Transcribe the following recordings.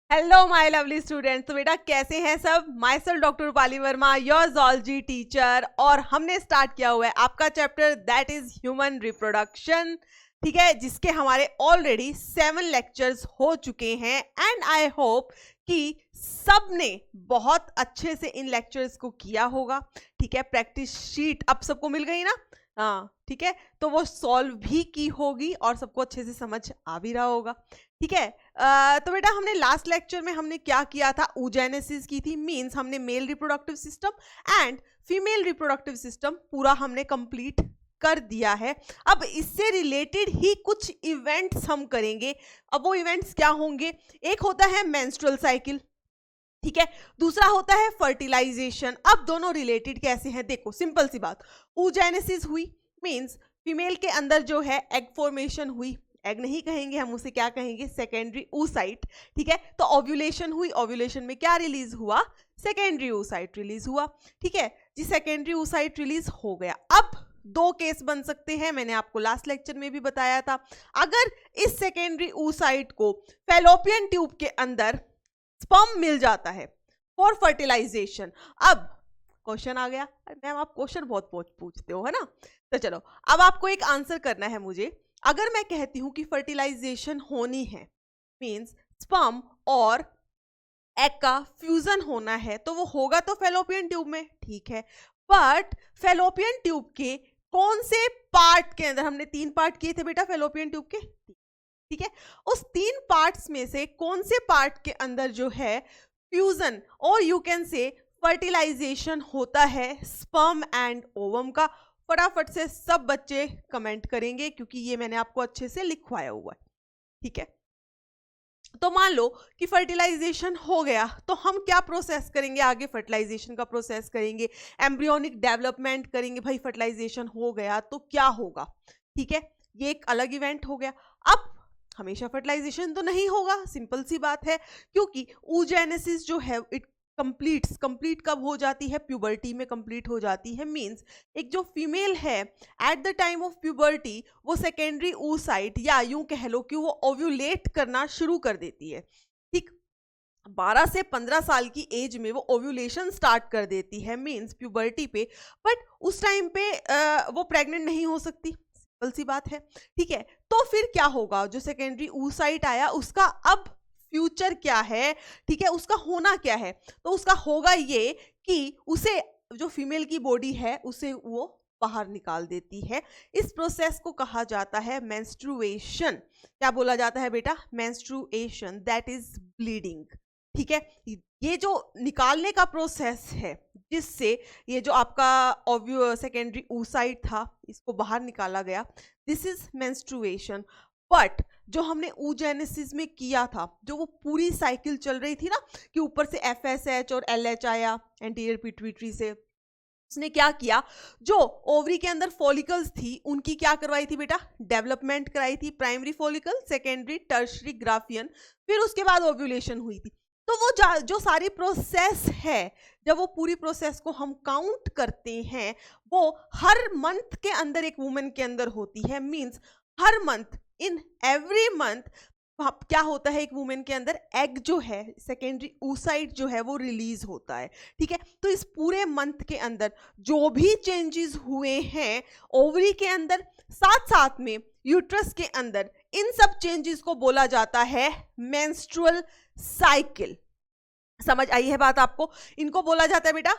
Hello my lovely students. तो बेटा कैसे हैं सब। My self doctor Rupali Verma, your zoology teacher, और हमने स्टार्ट किया हुआ है आपका chapter that is human reproduction. ठीक है, जिसके हमारे ऑलरेडी 7 लेक्चर्स हो चुके हैं एंड आई होप कि सबने बहुत अच्छे से इन लेक्चर्स को किया होगा। ठीक है, प्रैक्टिस शीट अब सबको मिल गई ना। हाँ ठीक है, तो वो सॉल्व भी की होगी और सबको अच्छे से समझ आ भी रहा होगा। ठीक है, तो बेटा हमने लास्ट लेक्चर में हमने क्या किया था, oogenesis की थी। मींस हमने male reproductive system and female reproductive system पूरा हमने कंप्लीट कर दिया है। अब इससे रिलेटेड ही कुछ इवेंट्स हम करेंगे। अब वो इवेंट्स क्या होंगे, एक होता है मेंस्ट्रुअल साइकिल, ठीक है, दूसरा होता है फर्टिलाइजेशन। अब दोनों रिलेटेड कैसे हैं, देखो सिंपल सी बात, oogenesis हुई मींस फीमेल के अंदर जो है एग फॉर्मेशन हुई, एग नहीं कहेंगे हम उसे, क्या कहेंगे, सेकेंडरी oocyte। ठीक है, तो ओव्यूलेशन हुई, ओव्यूलेशन में क्या रिलीज हुआ, सेकेंडरी oocyte रिलीज हुआ। ठीक है जी, सेकेंडरी oocyte रिलीज हो गया। अब दो केस बन सकते हैं, मैंने आपको लास्ट लेक्चर में भी बताया था। अगर इस सेकेंडरी oocyte को फैलोपियन ट्यूब के अंदर स्पर्म मिल जाता है फॉर फर्टिलाइजेशन। अब क्वेश्चन आ गया, मैम आप क्वेश्चन बहुत पूछते हो है ना, तो चलो अब आपको एक आंसर करना है मुझे। अगर मैं कहती हूं कि फर्टिलाइजेशन होनी है मींस स्पर्म और एग का फ्यूजन होना है, तो वो होगा तो फैलोपियन ट्यूब में, ठीक है, बट फैलोपियन ट्यूब के कौन से पार्ट के अंदर, हमने 3 पार्ट किए थे बेटा फैलोपियन ट्यूब के, ठीक है, उस 3 पार्ट्स में से कौन से पार्ट के अंदर जो है फ्यूजन और यू कैन से फर्टिलाइजेशन होता है स्पर्म एंड ओवम का। फटाफट से सब बच्चे कमेंट करेंगे क्योंकि ये मैंने आपको अच्छे से लिखवाया हुआ है। ठीक है, तो मान लो कि फर्टिलाइजेशन हो गया, तो हम क्या प्रोसेस करेंगे आगे, फर्टिलाइजेशन का प्रोसेस करेंगे, एम्ब्रियोनिक डेवलपमेंट करेंगे। भाई फर्टिलाइजेशन हो गया तो क्या होगा, ठीक है, ये एक अलग इवेंट हो गया। अब हमेशा फर्टिलाइजेशन तो नहीं होगा, सिंपल सी बात है, क्योंकि oogenesis जो है इट कंप्लीट कब हो जाती है, प्यूबर्टी में कंप्लीट हो जाती है। मींस एक जो फीमेल है at the time of puberty वो सेकेंडरी oocyte या यूं कह लो कि वो ओव्यूलेट करना शुरू कर देती है। ठीक, 12 से 15 साल की एज में वो ओव्यूलेशन स्टार्ट कर देती है मींस प्यूबर्टी पे, बट उस टाइम पे वो प्रेग्नेंट नहीं हो सकती, सिंपल सी बात है। ठीक है, तो फिर क्या होगा, जो सेकेंडरी oocyte आया उसका अब फ्यूचर क्या है, ठीक है, उसका होना क्या है, तो उसका होगा ये कि उसे जो फीमेल की बॉडी है उसे वो बाहर निकाल देती है। इस प्रोसेस को कहा जाता है मेंस्ट्रुएशन। क्या बोला जाता है बेटा, मेंस्ट्रुएशन, दैट इज ब्लीडिंग। ठीक है, ये जो निकालने का प्रोसेस है जिससे ये जो आपका सेकेंडरी oocyte था इसको बाहर निकाला गया, दिस इज मेंस्ट्रुएशन। बट जो हमने oogenesis में किया था, जो वो पूरी साइकिल चल रही थी ना कि ऊपर से FSH और LH आया एंटीरियर पिट्यूटरी से, उसने क्या किया, जो ओवरी के अंदर फॉलिकल्स थी उनकी क्या करवाई थी बेटा, डेवलपमेंट कराई थी, primary follicle, secondary, tertiary, Graafian, फिर उसके बाद ओव्यूलेशन हुई थी। तो वो जो सारी प्रोसेस है, जब वो पूरी प्रोसेस को हम काउंट करते हैं, वो हर मंथ के अंदर एक वुमेन के अंदर होती है। Means her month, in every month क्या होता है, एक वुमेन के अंदर एग जो है, सेकेंडरी oocyte जो है वो रिलीज होता है। ठीक है, तो इस पूरे मंथ के अंदर जो भी चेंजेस हुए हैं ओवरी के अंदर, साथ साथ में यूट्रस के अंदर, इन सब चेंजेस को बोला जाता है मेंस्ट्रुअल साइकिल। समझ आई है बात आपको, इनको बोला जाता है बेटा,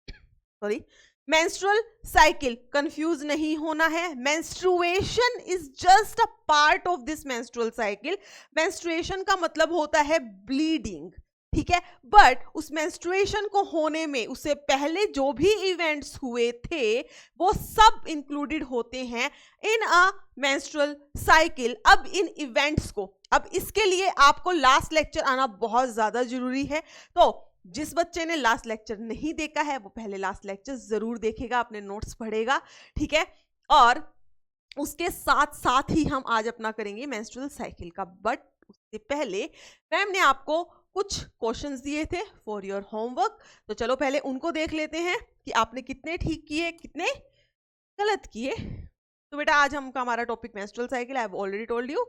सॉरी, मेंस्ट्रुअल साइकिल। कंफ्यूज नहीं होना है, menstruation is just a part of this menstrual cycle. Menstruation का मतलब होता है ब्लीडिंग, ठीक है, बट उस मेंस्ट्रुएशन को होने में उससे पहले जो भी इवेंट्स हुए थे वो सब इंक्लूडेड होते हैं इन अ मेंस्ट्रुअल साइकिल। अब इन इवेंट्स को, अब इसके लिए आपको लास्ट लेक्चर आना बहुत ज्यादा जरूरी है, तो जिस बच्चे ने लास्ट लेक्चर नहीं देखा है वो पहले लास्ट लेक्चर जरूर देखेगा, अपने नोट्स पढ़ेगा, ठीक है, और उसके साथ साथ ही हम आज अपना करेंगे मेंस्ट्रुअल साइकिल का। बट उससे पहले मैम ने आपको कुछ क्वेश्चंस दिए थे फॉर योर होमवर्क, तो चलो पहले उनको देख लेते हैं कि आपने कितने ठीक किए, कितने गलत किए। तो बेटा आज हमका हमारा topic menstrual cycle, I have already told you.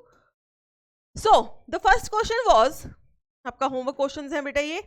So the first question was, आपका होमवर्क क्वेश्चंस है बेटा ये।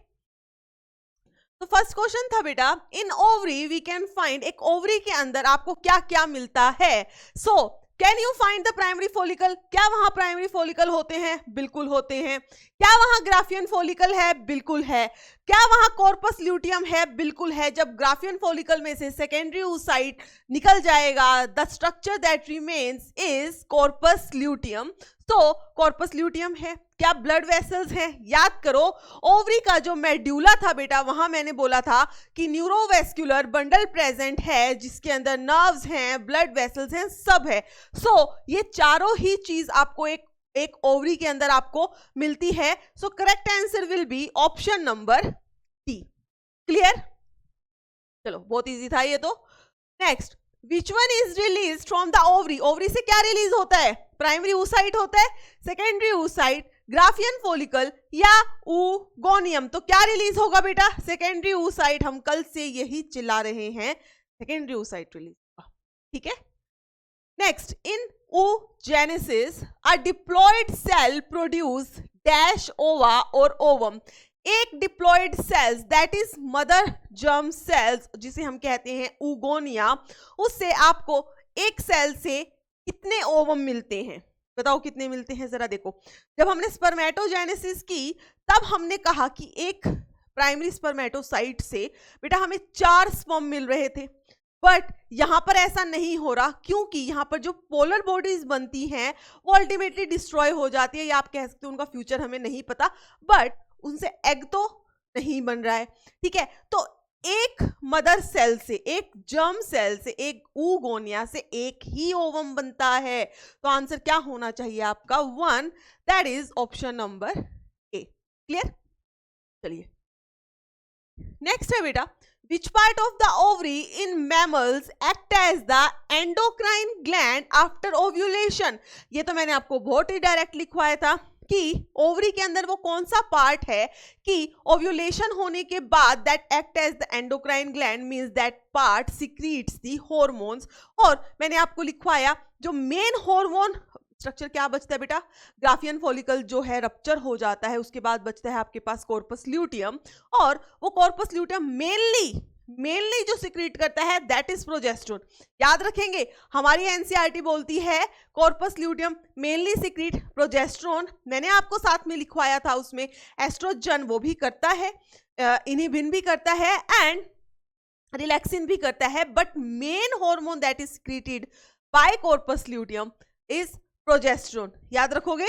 तो फर्स्ट क्वेश्चन था बेटा, in ovary we can find, एक ओवरी के अंदर आपको क्या क्या मिलता है। So can you find the primary follicle, क्या वहां प्राइमरी फॉलिकल होते हैं? बिल्कुल होते हैं। क्या वहां ग्राफियन फॉलिकल है? बिल्कुल है। क्या वहां कॉर्पस ल्यूटियम है? बिल्कुल है। जब ग्राफियन फॉलिकल में से सेकेंडरी oocyte निकल जाएगा, the structure that remains is corpus luteum. तो कॉर्पस ल्यूटियम है। क्या ब्लड वेसल्स हैं? याद करो, ओवरी का जो मेड्यूला था बेटा, वहां मैंने बोला था कि न्यूरोवेस्कुलर बंडल प्रेजेंट है जिसके अंदर नर्व्स हैं, ब्लड वेसल्स हैं, सब है। सो ये चारों ही चीज आपको एक ओवरी के अंदर आपको मिलती है। So correct answer will be option number D. Clear? चलो, बहुत इजी था ये तो। Next, which one is release from the ovary, ovary से क्या रिलीज होता है? प्राइमरी oocyte होता है, सेकेंडरी oocyte, ग्राफियन फॉलिकल या oogoneum। तो क्या रिलीज होगा बेटा? Secondary oocyte। हम कल से यही चिल्ला रहे हैं, सेकेंडरी oocyte रिलीज होगा। ठीक है। Next, in oogenesis a diploid cell produce dash ova और ovum। एक diploid sales that is mother germ cells जिसे हम कहते हैं oogonia, उससे आपको एक सेल से कितने ओवम मिलते हैं? बताओ कितने मिलते हैं जरा देखो। जब हमने स्पर्मेटोजेनेसिस की तब हमने कहा कि एक प्राइमरी स्पर्मेटोसाइट से बेटा हमें 4 स्पर्म मिल रहे थे, बट यहां पर ऐसा नहीं हो रहा क्योंकि यहां पर जो पोलर बॉडीज बनती हैं वो अल्टीमेटली डिस्ट्रॉय हो जाती है, या आप कह सकते हो उनका फ्यूचर हमें नहीं पता, बट उनसे एग तो नहीं बन रहा है। ठीक है, तो एक मदर सेल से, एक जर्म सेल से, एक oogonia से एक ही ओवम बनता है। तो आंसर क्या होना चाहिए आपका? 1, that is option number A. Clear? चलिए नेक्स्ट है बेटा, which part of the ovary in mammals act as the endocrine gland after ovulation। ये तो मैंने आपको बहुत ही डायरेक्ट लिखवाया था कि ओवरी के अंदर वो कौन सा पार्ट है कि ओव्यूलेशन होने के बाद that act as the endocrine gland, means that part secretes the hormones. और मैंने आपको लिखवाया जो मेन हॉर्मोन स्ट्रक्चर क्या बचता है बेटा? ग्राफियन फॉलिकल जो है रप्चर हो जाता है, उसके बाद बचता है आपके पास कॉर्पस ल्यूटियम, और वो कॉर्पस ल्यूटियम मेनली जो सिक्रीट करता है दैट इज प्रोजेस्टेरोन। याद रखेंगे, हमारी एनसीईआरटी बोलती है corpus luteum mainly secrete progesterone. मैंने आपको साथ में लिखवाया था उसमें एस्ट्रोजन वो भी करता है, इनहिबिन भी करता है एंड रिलैक्सिन भी करता है, but main hormone that is secreted by corpus luteum is progesterone. याद रखोगे?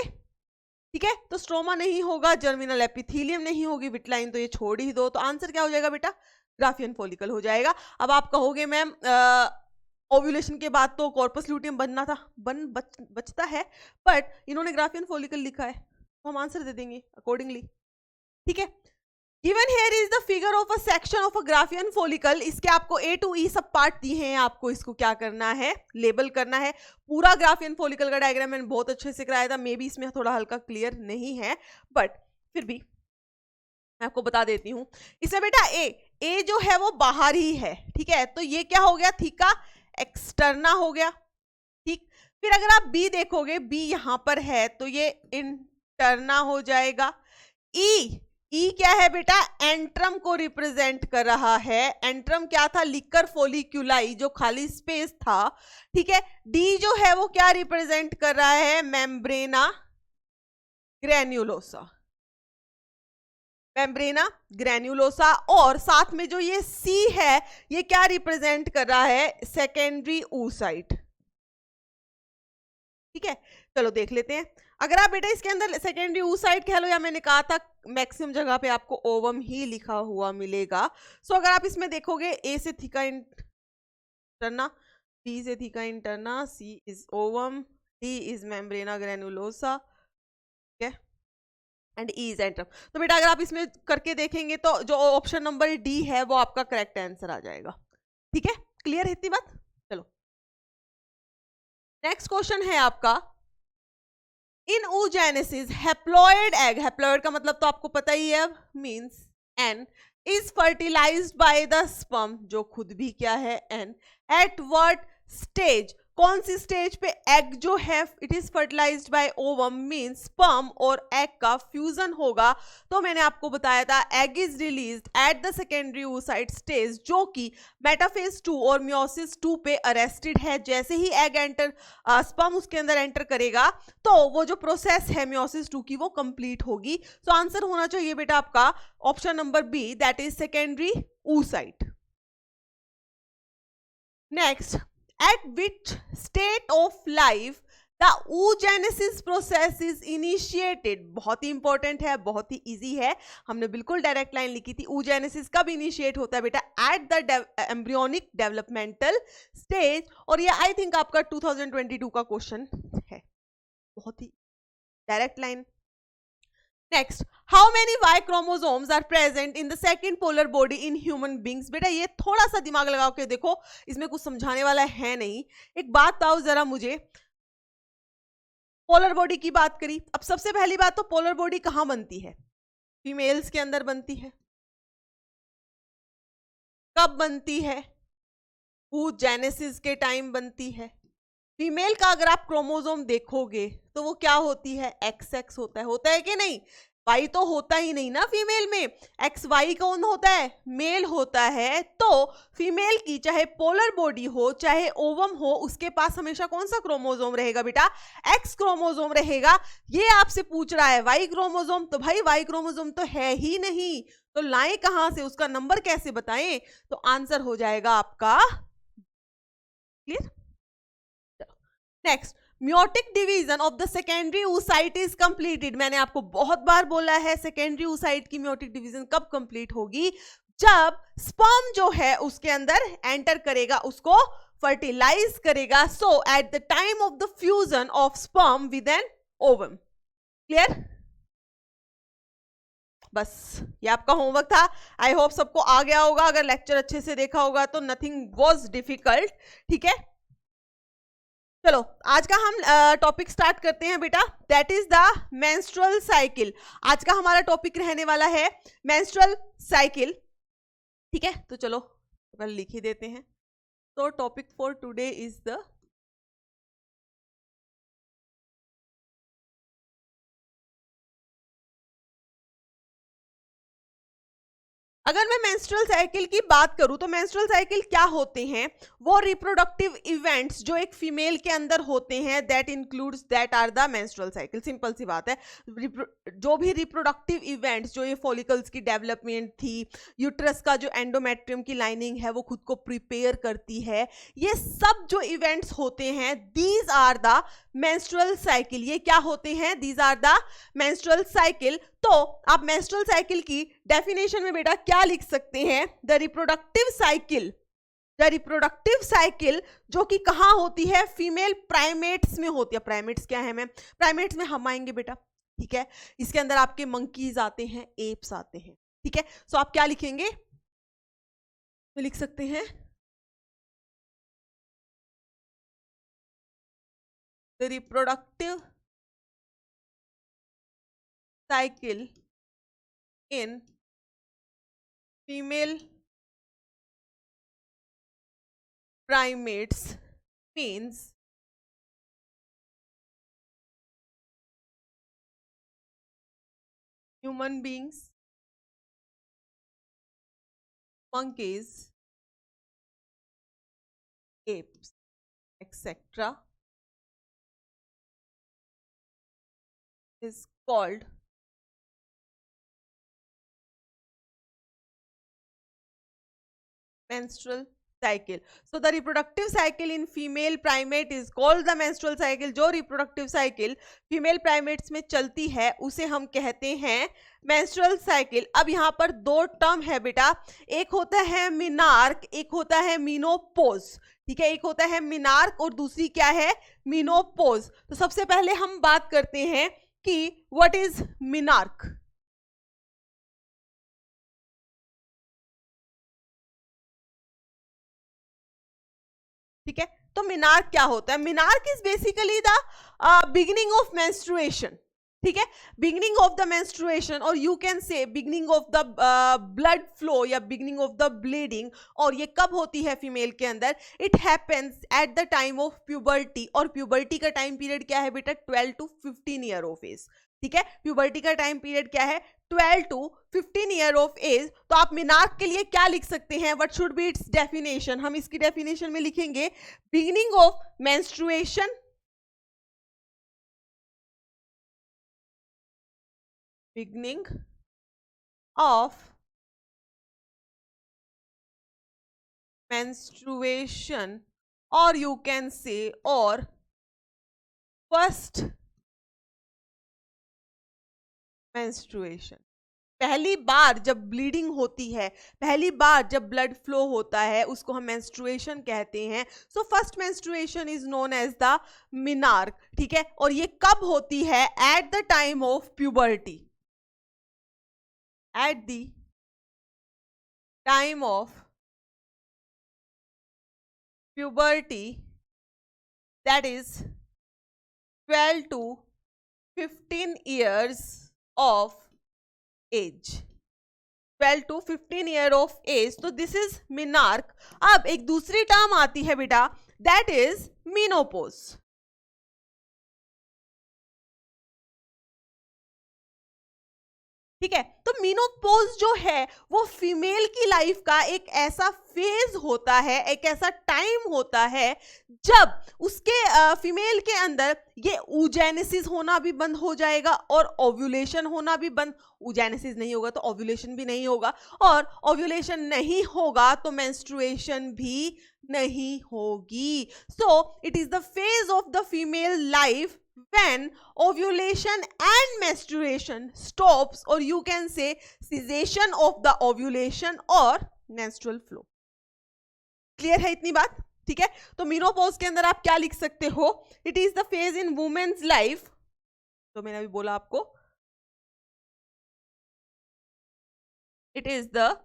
ठीक है, तो स्ट्रोमा नहीं होगा, जर्मिनल एपिथेलियम नहीं होगी, विटलाइन तो ये छोड़ ही दो। तो आंसर क्या हो जाएगा बेटा? ग्राफियन फॉलिकल हो जाएगा। अब आप कहोगे मैम ओव्यूलेशन के बाद तो कॉर्पस ल्यूटियम बनना था, बचता है, बट इन्होंने ग्राफियन फॉलिकल लिखा है तो हम आंसर दे देंगे अकॉर्डिंगली। ठीक है, given here is the figure of a section of a Graafian follicle. इसके आपको A to E सब पार्ट दिए हैं, आपको इसको क्या करना है? लेबल करना है। पूरा ग्राफियन फॉलिकल का डायग्राम मैंने बहुत अच्छे से कराया था, मे बी इसमें थोड़ा हल्का क्लियर नहीं है, बट फिर भी मैं आपको बता देती हूँ। इसमें बेटा ए जो है वो बाहर ही है, ठीक है, तो ये क्या हो गया? थीका एक्सटर्ना हो गया। ठीक, फिर अगर आप बी देखोगे, बी यहां पर है तो ये इंटरना हो जाएगा। ई क्या है बेटा? एंट्रम को रिप्रेजेंट कर रहा है। एंट्रम क्या था? लिकर फोलिक्यूलाई, जो खाली स्पेस था। ठीक है, डी जो है वो क्या रिप्रेजेंट कर रहा है? मेम्ब्रेना ग्रैन्युलोसा, मेम्ब्रेना ग्रैन्युलोसा। और साथ में जो ये सी है ये क्या रिप्रेजेंट कर रहा है? Secondary oocyte। ठीक है, चलो देख लेते हैं। अगर आप बेटा इसके अंदर सेकेंडरी oocyte कह लो, या मैंने कहा था मैक्सिमम जगह पे आपको ओवम ही लिखा हुआ मिलेगा। सो अगर आप इसमें देखोगे, ए से थीका इंटरना, बी से theca interna, C is ovum, D is membrana granulosa, ठीक है, एंड ई इज एंट्रम। तो बेटा अगर आप इसमें करके देखेंगे तो जो ऑप्शन नंबर डी है वो आपका करेक्ट आंसर आ जाएगा। ठीक है, क्लियर है इतनी बात? चलो नेक्स्ट क्वेश्चन है आपका, इन oogenesis हैप्लॉइड एग, हैप्लॉइड का मतलब तो आपको पता ही है, means N, is fertilised by the sperm, जो खुद भी क्या है? एन। At what stage? कौन सी स्टेज पे एग जो है it is fertilised by ovum means sperm और एग का फ्यूजन होगा। तो मैंने आपको बताया था egg is released at the secondary oocyte stage जो कि मेटाफेज 2 और मियोसिस 2 पे अरेस्टेड है। जैसे ही एग एंटर स्पर्म उसके अंदर एंटर करेगा तो वो जो प्रोसेस है मियोसिस 2 की वो कंप्लीट होगी। सो आंसर होना चाहिए बेटा आपका option number B, that is secondary oocyte। Next, at which state of life the oogenesis process is initiated? बहुत ही इंपॉर्टेंट है, बहुत ही इजी है, हमने बिल्कुल डायरेक्ट लाइन लिखी थी। oogenesis कब इनिशिएट होता है बेटा? At the embryonic developmental stage. और ये आई थिंक आपका 2022 का क्वेश्चन है, बहुत ही direct line. Next, how many Y chromosomes are present in the second polar body in human beings? बेटा ये थोड़ा सा दिमाग लगा के देखो, इसमें कुछ समझाने वाला है नहीं। एक बात बताओ जरा मुझे, पोलर बॉडी की बात करी, अब सबसे पहली बात तो पोलर बॉडी कहां बनती है? फीमेल्स के अंदर बनती है। कब बनती है? oogenesis के टाइम बनती है। फीमेल का अगर आप क्रोमोसोम देखोगे तो वो क्या होती है? XX होता है कि नहीं? वाई तो होता ही नहीं ना फीमेल में। XY कौन होता है? मेल होता है। तो फीमेल की चाहे पोलर बॉडी हो चाहे ओवम हो, उसके पास हमेशा कौन सा क्रोमोसोम रहेगा बेटा? X क्रोमोसोम रहेगा। ये आपसे पूछ रहा है वाई क्रोमोसोम, तो भाई वाई क्रोमोसोम तो है ही नहीं, तो लाएं कहां से, उसका नंबर कैसे बताएं? तो आंसर हो जाएगा आपका clear. Next, meiotic division of the secondary oocyte is completed. मैंने आपको बहुत बार बोला है सेकेंडरी oocyte की म्योटिक डिवीजन कब कंप्लीट होगी? जब स्पर्म जो है उसके अंदर एंटर करेगा, उसको फर्टिलाइज करेगा। So at the time of the fusion of sperm with an ovum. Clear? बस ये आपका होमवर्क था। आई होप सबको आ गया होगा, अगर लेक्चर अच्छे से देखा होगा तो नथिंग वॉज डिफिकल्ट। ठीक है, चलो आज का हम टॉपिक स्टार्ट करते हैं बेटा, that is the menstrual cycle. आज का हमारा टॉपिक रहने वाला है मेंस्ट्रुअल साइकिल। ठीक है, तो चलो पहले लिख ही देते हैं। तो topic for today is the अगर मैं मेंस्ट्रुअल साइकिल की बात करूं तो मेंस्ट्रुअल साइकिल क्या होते हैं? वो रिप्रोडक्टिव इवेंट्स जो एक फीमेल के अंदर होते हैं, that includes that are the menstrual cycle. Simple सी बात है, जो भी रिप्रोडक्टिव इवेंट्स, जो ये फॉलिकल्स की डेवलपमेंट थी, यूट्रस का जो एंडोमेट्रियम की लाइनिंग है वो खुद को प्रिपेयर करती है, ये सब जो इवेंट्स होते हैं these are the menstrual cycle. ये क्या होते हैं? These are the menstrual cycle. तो आप मेंस्ट्रुअल साइकिल की डेफिनेशन में बेटा क्या लिख सकते हैं? The reproductive cycle, the reproductive cycle जो कि कहां होती है? फीमेल प्राइमेट्स में होती है। प्राइमेट्स क्या है? मैं प्राइमेट्स में हम आएंगे बेटा। ठीक है, इसके अंदर आपके मंकीज आते हैं, एप्स आते हैं। ठीक है, सो आप क्या लिखेंगे? तो लिख सकते हैं the reproductive cycle in female primates means human beings, monkeys, apes, etc. is called menstrual cycle. So the reproductive cycle in female primate is called the menstrual cycle. जो reproductive cycle female primates में चलती है उसे हम कहते हैं menstrual cycle। अब यहाँ पर दो टर्म है बेटा, एक होता है मिनार्क, एक होता है मीनोपोज। ठीक है, एक होता है मिनार्क और दूसरी क्या है? मीनोपोज। तो सबसे पहले हम बात करते हैं कि व्हाट इज मिनार्क। ठीक है, तो मिनार्क क्या होता है? Menarche is basically the beginning of menstruation. ठीक है, बिगनिंग ऑफ द मेंस्ट्रुएशन और you can say beginning of the blood flow या बिगनिंग ऑफ द ब्लीडिंग, और ये कब होती है फीमेल के अंदर? It happens at the time of puberty, और प्यूबर्टी का टाइम पीरियड क्या है बेटा? 12 to 15 ईयर ऑफ एज। ठीक है, प्यूबर्टी का टाइम पीरियड क्या है? 12 to 15 ईयर ऑफ एज। तो आप मिनार्क के लिए क्या लिख सकते हैं? What should be it's definition? हम इसकी डेफिनेशन में लिखेंगे beginning of menstruation, beginning of menstruation, or you can say or first menstruation। पहली बार जब ब्लीडिंग होती है, पहली बार जब ब्लड फ्लो होता है, उसको हम मेंस्ट्रुएशन कहते हैं। So first menstruation is known as the menarche. ठीक है, और ये कब होती है? At the time of puberty, at the time of puberty, that is 12 to 15 years of age, 12 to 15 year of age। तो दिस इज मिनार्क। अब एक दूसरी टर्म आती है बेटा, दैट इज मीनोपोज। ठीक है, तो मीनोपोज जो है वो फीमेल की लाइफ का एक ऐसा फेज होता है, एक ऐसा टाइम होता है जब उसके फीमेल के अंदर ये ऊजेनेसिस होना भी बंद हो जाएगा और ओव्यूलेशन होना भी बंद। ऊजेनेसिस नहीं होगा तो ओव्यूलेशन भी नहीं होगा, और ओव्यूलेशन नहीं होगा तो मेंस्ट्रुएशन भी नहीं होगी। So it is the phase of the female life when ovulation and menstruation stops, or you can say cessation of the ovulation or menstrual flow। Clear है इतनी बात? ठीक है, तो मीनोपॉज के अंदर आप क्या लिख सकते हो? It is the phase in women's life, तो मैंने अभी बोला आपको, it is the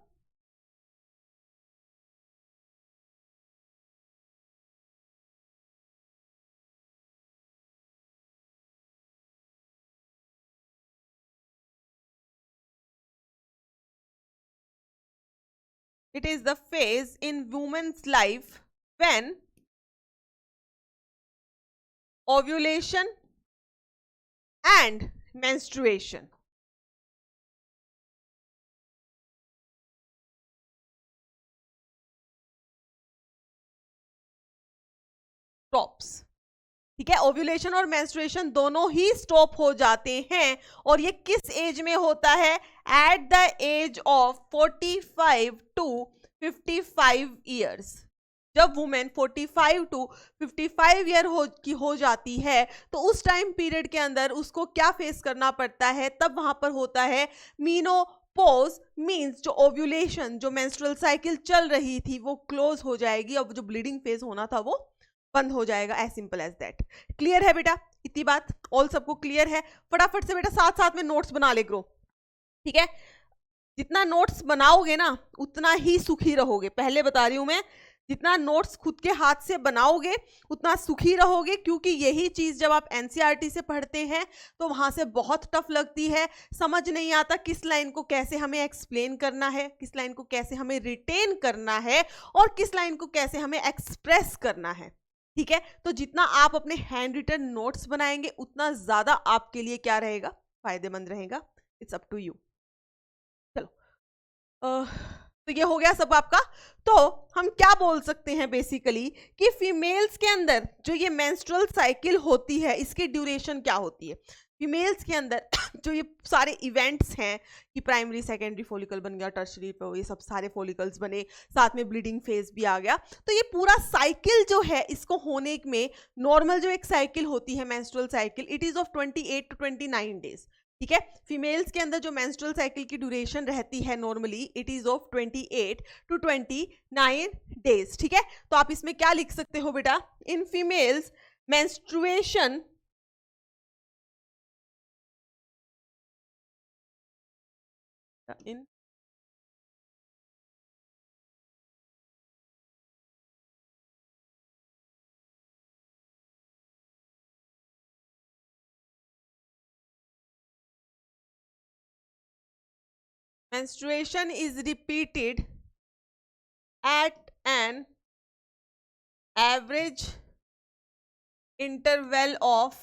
phase in woman's life when ovulation and menstruation stops। ठीक है, ओव्यूलेशन और मेंस्ट्रुएशन दोनों ही स्टॉप हो जाते हैं, और ये किस एज में होता है? At the age of 45 to 55 years. जब वुमेन 45 टू 55 ईयर की हो जाती है, तो उस टाइम पीरियड के अंदर उसको क्या फेस करना पड़ता है? तब वहां पर होता है मीनोपॉज। मींस जो ओव्यूलेशन, जो मेंस्ट्रुअल साइकिल चल रही थी वो क्लोज हो जाएगी, और जो ब्लीडिंग फेज होना था वो बंद हो जाएगा। As simple as that. Clear है बेटा इतनी बात? ऑल सबको क्लियर है? फटाफट से बेटा साथ साथ में नोट्स बना ले करो। ठीक है, जितना नोट्स बनाओगे ना उतना ही सुखी रहोगे। पहले बता रही हूं मैं, जितना नोट्स खुद के हाथ से बनाओगे उतना सुखी रहोगे, क्योंकि यही चीज जब आप एनसीईआरटी से पढ़ते हैं तो वहां से बहुत टफ लगती है। समझ नहीं आता किस लाइन को कैसे हमें एक्सप्लेन करना है, किस लाइन को कैसे हमें रिटेन करना है, और किस लाइन को कैसे हमें एक्सप्रेस करना है। ठीक है, तो जितना आप अपने हैंड रिटन नोट्स बनाएंगे उतना ज्यादा आपके लिए क्या रहेगा? फायदेमंद रहेगा। It's up to you. चलो, तो ये हो गया सब आपका। तो हम क्या बोल सकते हैं बेसिकली कि फीमेल्स के अंदर जो ये मेंस्ट्रुअल साइकिल होती है इसकी ड्यूरेशन क्या होती है? फीमेल्स के अंदर जो ये सारे इवेंट्स हैं कि प्राइमरी सेकेंडरी फॉलिकल बन गया, टर्शरी पे ये सब सारे फॉलिकल्स बने, साथ में ब्लीडिंग फेज भी आ गया, तो ये पूरा साइकिल जो है इसको होने में नॉर्मल जो एक साइकिल होती है menstrual cycle, it is of 28 to 29 days. ठीक है, फीमेल्स के अंदर जो मेंस्ट्रुअल साइकिल की ड्यूरेशन रहती है normally it is of 28 to 29 days. ठीक है, तो आप इसमें क्या लिख सकते हो बेटा? इन females menstruation in menstruation is repeated at an average interval of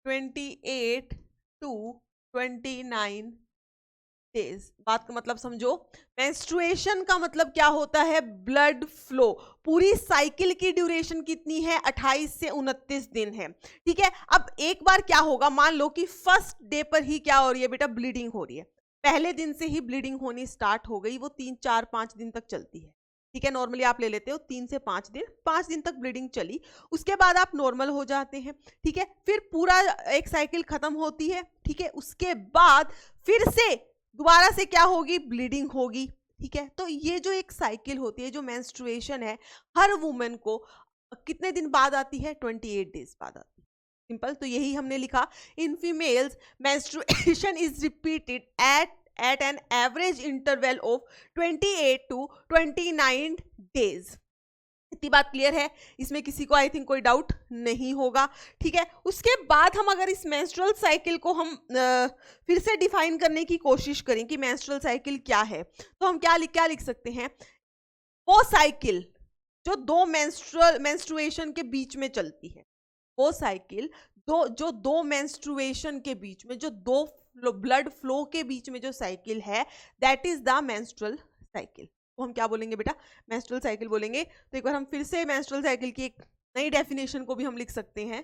28 to 29 days. बात का मतलब समझो, मेंस्ट्रुएशन का मतलब क्या होता है? Blood flow. पूरी साइकिल की ड्यूरेशन कितनी है? 28 से 29 दिन है। ठीक है, अब एक बार क्या होगा, मान लो कि फर्स्ट डे पर ही क्या हो रही है बेटा? ब्लीडिंग हो रही है। पहले दिन से ही ब्लीडिंग होनी स्टार्ट हो गई, वो 3 4 5 दिन तक चलती है। ठीक है, नॉर्मली आप ले लेते हो 3 से 5 दिन, 5 दिन तक ब्लीडिंग चली, उसके बाद आप नॉर्मल हो जाते हैं। ठीक है, फिर पूरा एक साइकिल खत्म होती है। ठीक है, उसके बाद फिर से दोबारा से क्या होगी? ब्लीडिंग होगी। ठीक है, तो ये जो एक साइकिल होती है, जो मेंस्ट्रुएशन है, हर वुमेन को कितने दिन बाद आती है? 28 डेज बाद आती है। सिंपल, तो यही हमने लिखा, in females menstruation is repeated at an average interval of 28 to 29 days. इतनी बात क्लियर है? इसमें किसी को आई थिंक कोई डाउट नहीं होगा। ठीक है, उसके बाद हम अगर इस मेंस्ट्रुअल साइकिल को हम फिर से डिफाइन करने की कोशिश करें कि मेंस्ट्रुअल साइकिल क्या है, तो हम क्या लिख सकते हैं? वो साइकिल जो दो मेंस्ट्रुएशन के बीच में चलती है, वो साइकिल दो मेंस्ट्रुएशन के बीच में, जो दो ब्लड फ्लो के बीच में जो साइकिल है, that is the menstrual cycle. तो हम क्या बोलेंगे बेटा? मेंस्ट्रुअल साइकिल बोलेंगे। तो एक बार हम फिर से मेंस्ट्रुअल साइकिल की एक नई डेफिनेशन को भी हम लिख सकते हैं।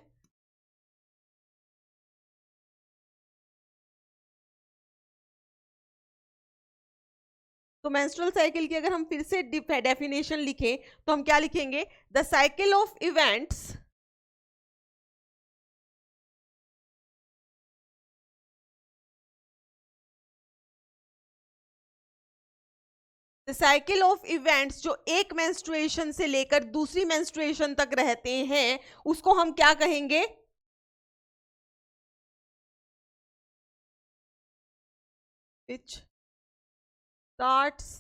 तो मेंस्ट्रुअल साइकिल की अगर हम फिर से डेफिनेशन लिखें तो हम क्या लिखेंगे? The cycle of events the cycle of events जो एक मेंस्ट्रुएशन से लेकर दूसरी मेंस्ट्रुएशन तक रहते हैं, उसको हम क्या कहेंगे? which starts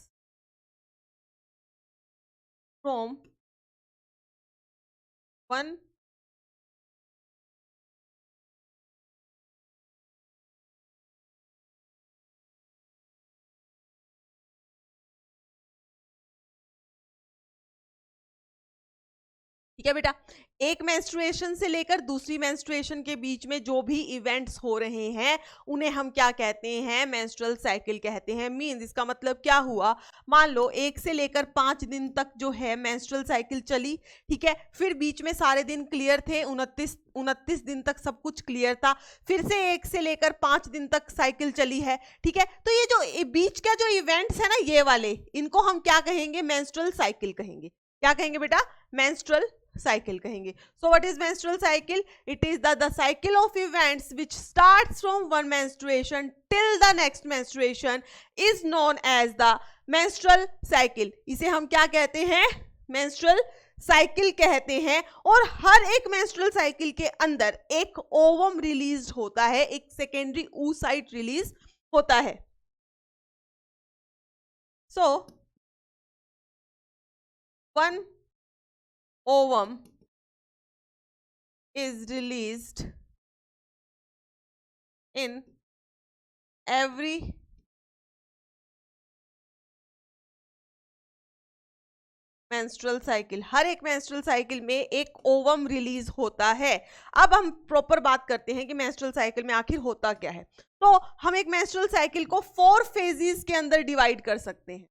from one ठीक है बेटा, एक मेंस्ट्रुएशन से लेकर दूसरी मेंस्ट्रुएशन के बीच में जो भी इवेंट्स हो रहे हैं, उन्हें हम क्या कहते हैं? मेंस्ट्रुअल साइकिल कहते हैं। मींस इसका मतलब क्या हुआ? मान लो 1 से लेकर 5 दिन तक जो है मेंस्ट्रुअल साइकिल चली। ठीक है, फिर बीच में सारे दिन क्लियर थे, 29 दिन तक सब कुछ क्लियर था। फिर से 1 से लेकर 5 दिन तक साइकिल चली है। ठीक है, तो ये जो बीच का जो इवेंट्स है ना, ये वाले, इनको हम क्या कहेंगे? मेंस्ट्रुअल साइकिल कहेंगे। क्या कहेंगे बेटा? मेंस्ट्रुअल cycle कहेंगे। So what is menstrual cycle? It is the cycle of events which starts from one menstruation till the next menstruation is known as the menstrual cycle. इसे हम क्या कहते हैं? menstrual cycle कहते हैं। और हर एक menstrual cycle के अंदर एक ओवम रिलीज होता है, एक सेकेंडरी oocyte रिलीज होता है। So one ovum is released in every menstrual cycle. हर एक मेंस्ट्रुअल साइकिल में एक ओवम रिलीज होता है। अब हम प्रॉपर बात करते हैं कि मेंस्ट्रुअल साइकिल में आखिर होता क्या है। तो हम एक मेंस्ट्रुअल साइकिल को 4 फेजेस के अंदर डिवाइड कर सकते हैं।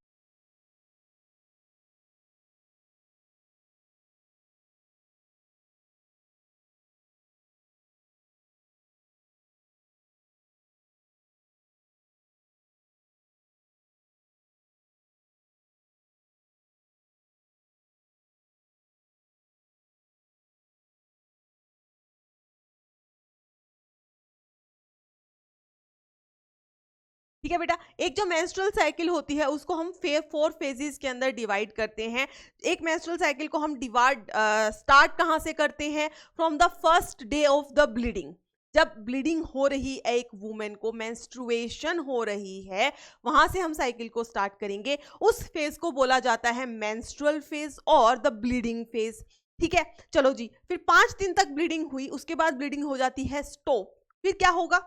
ठीक है बेटा, एक जो मेंस्ट्रुअल साइकिल होती है उसको हम 4 फेजेस के अंदर डिवाइड करते हैं। एक मेंस्ट्रुअल साइकिल को हम स्टार्ट कहाँ से करते हैं? From the first day of the bleeding. जब ब्लीडिंग हो रही है एक वुमेन को, मेंस्ट्रुएशन हो रही है, वहां से हम साइकिल को स्टार्ट करेंगे। उस फेज को बोला जाता है मेंस्ट्रुअल फेज और द ब्लीडिंग फेज। ठीक है, चलो जी, फिर 5 दिन तक ब्लीडिंग हुई, उसके बाद ब्लीडिंग हो जाती है स्टॉप। फिर क्या होगा?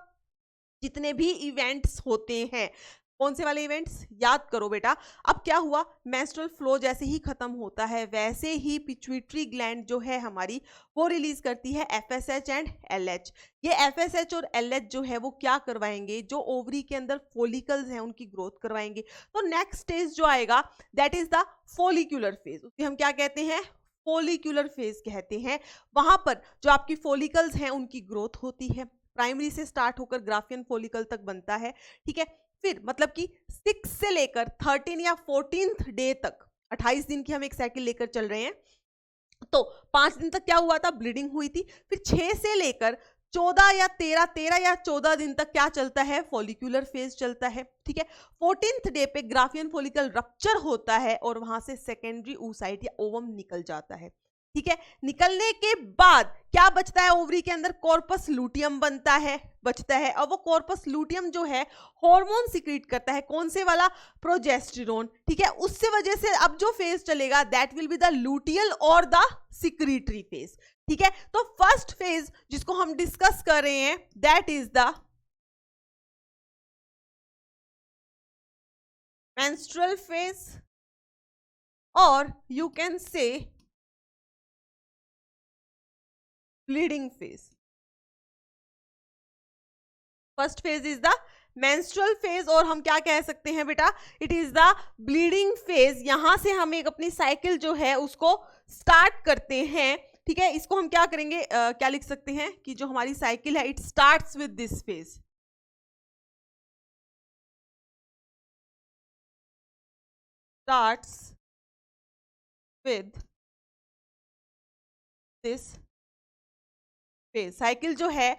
जितने भी इवेंट्स होते हैं, कौन से वाले इवेंट्स याद करो बेटा। अब क्या हुआ, मेंस्ट्रुअल फ्लो जैसे ही खत्म होता है वैसे ही पिट्यूटरी ग्लैंड जो है हमारी वो रिलीज करती है एफएसएच एंड एलएच। ये एफएसएच और एलएच जो है वो क्या करवाएंगे, जो ओवरी के अंदर फॉलिकल्स हैं उनकी ग्रोथ करवाएंगे। तो नेक्स्ट स्टेज जो आएगा that is the follicular phase, उसे हम क्या कहते हैं, फॉलिक्यूलर फेज कहते हैं। वहां पर जो आपकी फॉलिकल्स हैं उनकी ग्रोथ होती है, प्राइमरी से स्टार्ट होकर ग्राफियन फॉलिकल तक बनता है, ठीक है। फिर मतलब कि 6 से लेकर 13 या 14th डे तक, 28 दिन की हम एक साइकिल लेकर चल रहे हैं, तो 5 दिन तक क्या हुआ था, ब्लीडिंग हुई थी। फिर 6 से लेकर 14 या 13 या 14 दिन तक क्या चलता है, फॉलिक्यूलर फेज चलता है, ठीक है। 14th डे पे ग्राफियन फॉलिकल रप्चर होता है और वहां से सेकेंडरी oocyte या ओवम निकल जाता है, ठीक है। निकलने के बाद क्या बचता है, ओवरी के अंदर कॉर्पस लूटियम बनता है, बचता है। और वो कॉर्पस लूटियम जो है हार्मोन सिक्रीट करता है, कौन से वाला, प्रोजेस्टेरोन, ठीक है। उससे वजह से अब जो फेज चलेगा that will be the luteal और द सिक्रीटरी फेज, ठीक है। तो फर्स्ट फेज जिसको हम डिस्कस कर रहे हैं that is the menstrual phase, और you can say bleeding phase. First phase is the menstrual phase, और हम क्या कह सकते हैं बेटा, it is the bleeding phase. यहां से हम एक अपनी साइकिल जो है उसको स्टार्ट करते हैं, ठीक है। इसको हम क्या करेंगे, क्या लिख सकते हैं कि जो हमारी साइकिल है it starts with this phase, starts with this phase. Cycle जो है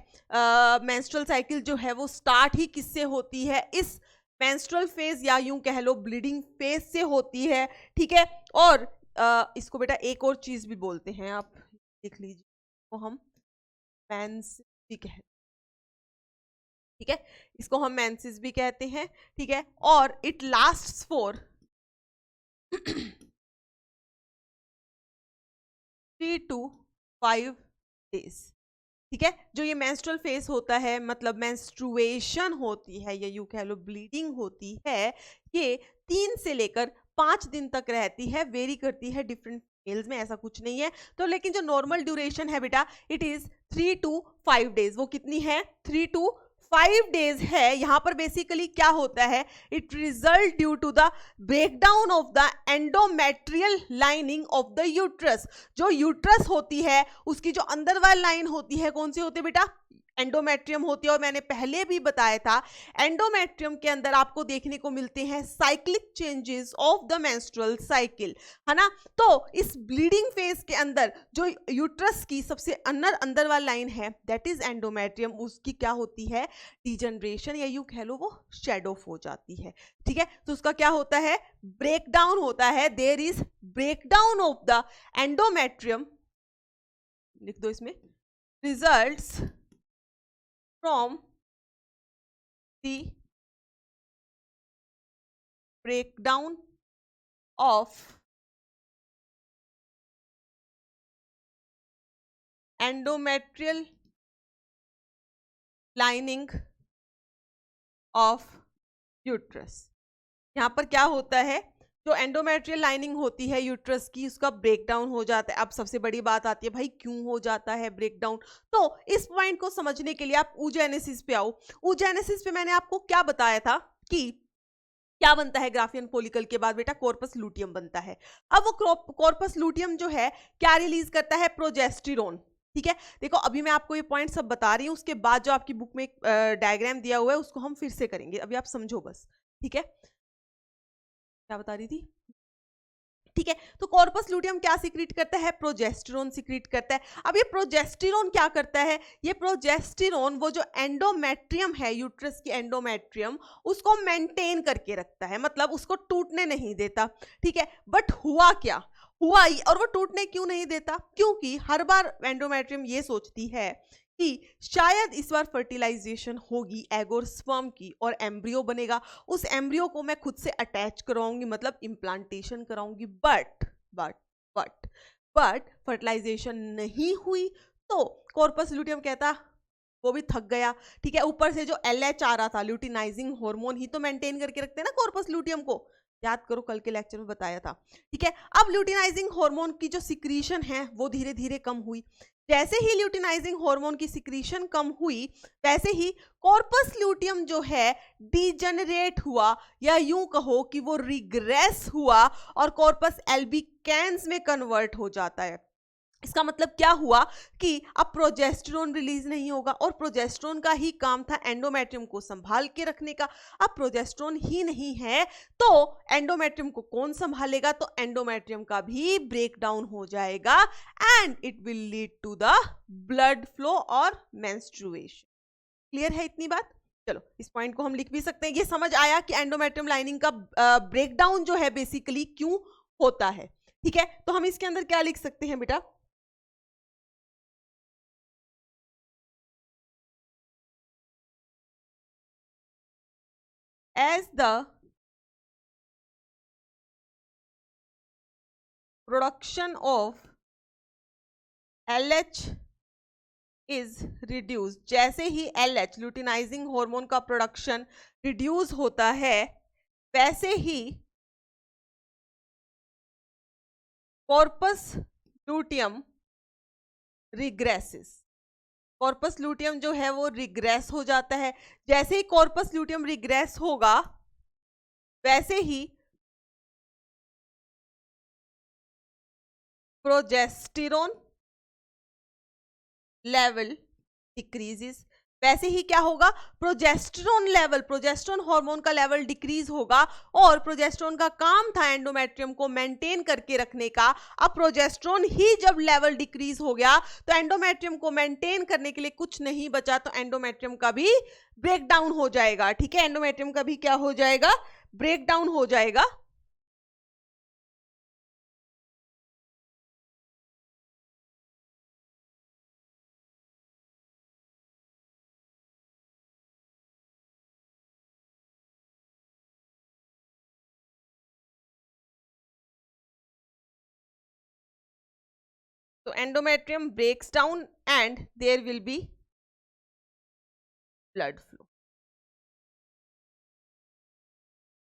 मेंस्ट्रुअल साइकिल जो है वो स्टार्ट ही किससे होती है, इस मेंस्ट्रुअल फेज या यूं कह लो ब्लीडिंग फेज से होती है, ठीक है। और इसको बेटा एक और चीज भी बोलते हैं, आप लिख लीजिए, वो हम मेंसेस भी कहते हैं, ठीक है। इसको हम मेंसेस भी कहते हैं, ठीक है। और it lasts for 3 to 5 days, ठीक है। जो ये मेंस्ट्रुअल फेज होता है, मतलब मेंस्ट्रुएशन होती है या यूं कह लो ब्लीडिंग होती है, ये 3 से लेकर 5 दिन तक रहती है, वेरी करती है डिफरेंट मेल्स में, ऐसा कुछ नहीं है। तो लेकिन जो नॉर्मल ड्यूरेशन है बेटा इट इज 3 to 5 days। वो कितनी है, 3 to 5 days है। यहां पर बेसिकली क्या होता है, it result due to the breakdown of the endometrial lining of the uterus. जो यूट्रस होती है उसकी जो अंदर वाली लाइन होती है, कौन सी होती है बेटा, एंडोमेट्रियम होती है। और मैंने पहले भी बताया था एंडोमेट्रियम के अंदर आपको देखने को मिलते हैं cyclic changes of the menstrual cycle, है ना। तो इस ब्लीडिंग फेज के अंदर जो यूट्रस की सबसे अंदर वाली लाइन है दैट इज एंडोमेट्रियम, उसकी क्या होती है, डिजनरेशन या यूं कह लो वो शेड ऑफ हो जाती है, ठीक है। तो उसका क्या होता है, ब्रेकडाउन होता है, there is breakdown of the endometrium, लिख दो इसमें, results from the breakdown of endometrial lining of uterus। यहां पर क्या होता है, जो एंडोमेट्रियल लाइनिंग होती है यूट्रस की उसका ब्रेकडाउन हो जाता है। अब सबसे बड़ी बात आती है भाई क्यों हो जाता है ब्रेकडाउन, तो इस पॉइंट को समझने के लिए आप oogenesis पे आओ। oogenesis पे मैंने आपको क्या बताया था कि क्या बनता है ग्राफियन फॉलिकल के बाद बेटा, कॉर्पस लूटियम बनता है। अब वो कॉर्पस लूटियम जो है क्या रिलीज करता है, प्रोजेस्टेरोन, ठीक है। देखो अभी मैं आपको ये पॉइंट सब बता रही हूँ, उसके बाद जो आपकी बुक में एक डायग्राम दिया हुआ है उसको हम फिर से करेंगे, अभी आप समझो बस, ठीक है। क्या बता रही थी, ठीक है। तो कॉर्पस लूटियम क्या सिक्रीट करता है, प्रोजेस्टेरोन सिक्रीट करता है। अब ये प्रोजेस्टेरोन क्या करता है, ये प्रोजेस्टेरोन वो जो एंडोमेट्रियम है, यूट्रस की एंडोमेट्रियम, उसको मेंटेन करके रखता है, मतलब उसको टूटने नहीं देता, ठीक है। बट हुआ क्या, हुआ ही, और वो टूटने क्यों नहीं देता, क्योंकि हर बार एंडोमेट्रियम ये सोचती है कि शायद इस बार फर्टिलाइजेशन होगी एग और स्पर्म की और एम्ब्रियो बनेगा, उस एम्ब्रियो को मैं खुद से अटैच कराऊंगी, मतलब इम्प्लांटेशन कराऊंगी। But but but but fertilization नहीं हुई, तो कॉर्पस लूटियम कहता वो भी थक गया, ठीक है। ऊपर से जो LH आ रहा था, ल्यूटिनाइजिंग हार्मोन ही तो मेंटेन करके रखते हैं ना कॉर्पस ल्यूटियम को, याद करो कल के लेक्चर में बताया था, ठीक है। अब ल्यूटिनाइजिंग हार्मोन की जो सिक्रीशन है वो धीरे धीरे कम हुई। जैसे ही ल्यूटिनाइजिंग हार्मोन की सिक्रीशन कम हुई, वैसे ही कॉर्पस ल्यूटियम जो है डीजेनरेट हुआ, या यूं कहो कि वो रिग्रेस हुआ और कॉर्पस एल्बिकेंस में कन्वर्ट हो जाता है। इसका मतलब क्या हुआ कि अब प्रोजेस्टेरोन रिलीज नहीं होगा, और प्रोजेस्टेरोन का ही काम था एंडोमेट्रियम को संभाल के रखने का। अब प्रोजेस्टेरोन ही नहीं है तो एंडोमेट्रियम को कौन संभालेगा? तो एंडोमेट्रियम का भी ब्रेकडाउन हो जाएगा and it will lead to the blood flow और मेंस्ट्रुएशन। क्लियर है इतनी बात? चलो इस पॉइंट को हम लिख भी सकते हैं। ये समझ आया कि एंडोमेट्रियम लाइनिंग का ब्रेकडाउन जो है बेसिकली क्यों होता है, ठीक है। तो हम इसके अंदर क्या लिख सकते हैं बेटा? as the production of LH is reduced, जैसे ही LH ल्यूटिनाइजिंग हार्मोन का प्रोडक्शन रिड्यूस होता है, वैसे ही कॉर्पस ल्यूटियम रिग्रेसेस। कॉर्पस ल्यूटियम जो है वो रिग्रेस हो जाता है। जैसे ही कॉर्पस ल्यूटियम रिग्रेस होगा, वैसे ही प्रोजेस्टेरोन लेवल डिक्रीजेस। वैसे ही क्या होगा? प्रोजेस्टेरोन लेवल, प्रोजेस्टेरोन हार्मोन का लेवल डिक्रीज होगा, और प्रोजेस्टेरोन का काम था एंडोमेट्रियम को मेंटेन करके रखने का। अब प्रोजेस्टेरोन ही जब लेवल डिक्रीज हो गया तो एंडोमेट्रियम को मेंटेन करने के लिए कुछ नहीं बचा, तो एंडोमेट्रियम का भी ब्रेकडाउन हो जाएगा, ठीक है। एंडोमेट्रियम का भी क्या हो जाएगा? ब्रेकडाउन हो जाएगा। तो endometrium breaks down and there will be blood flow.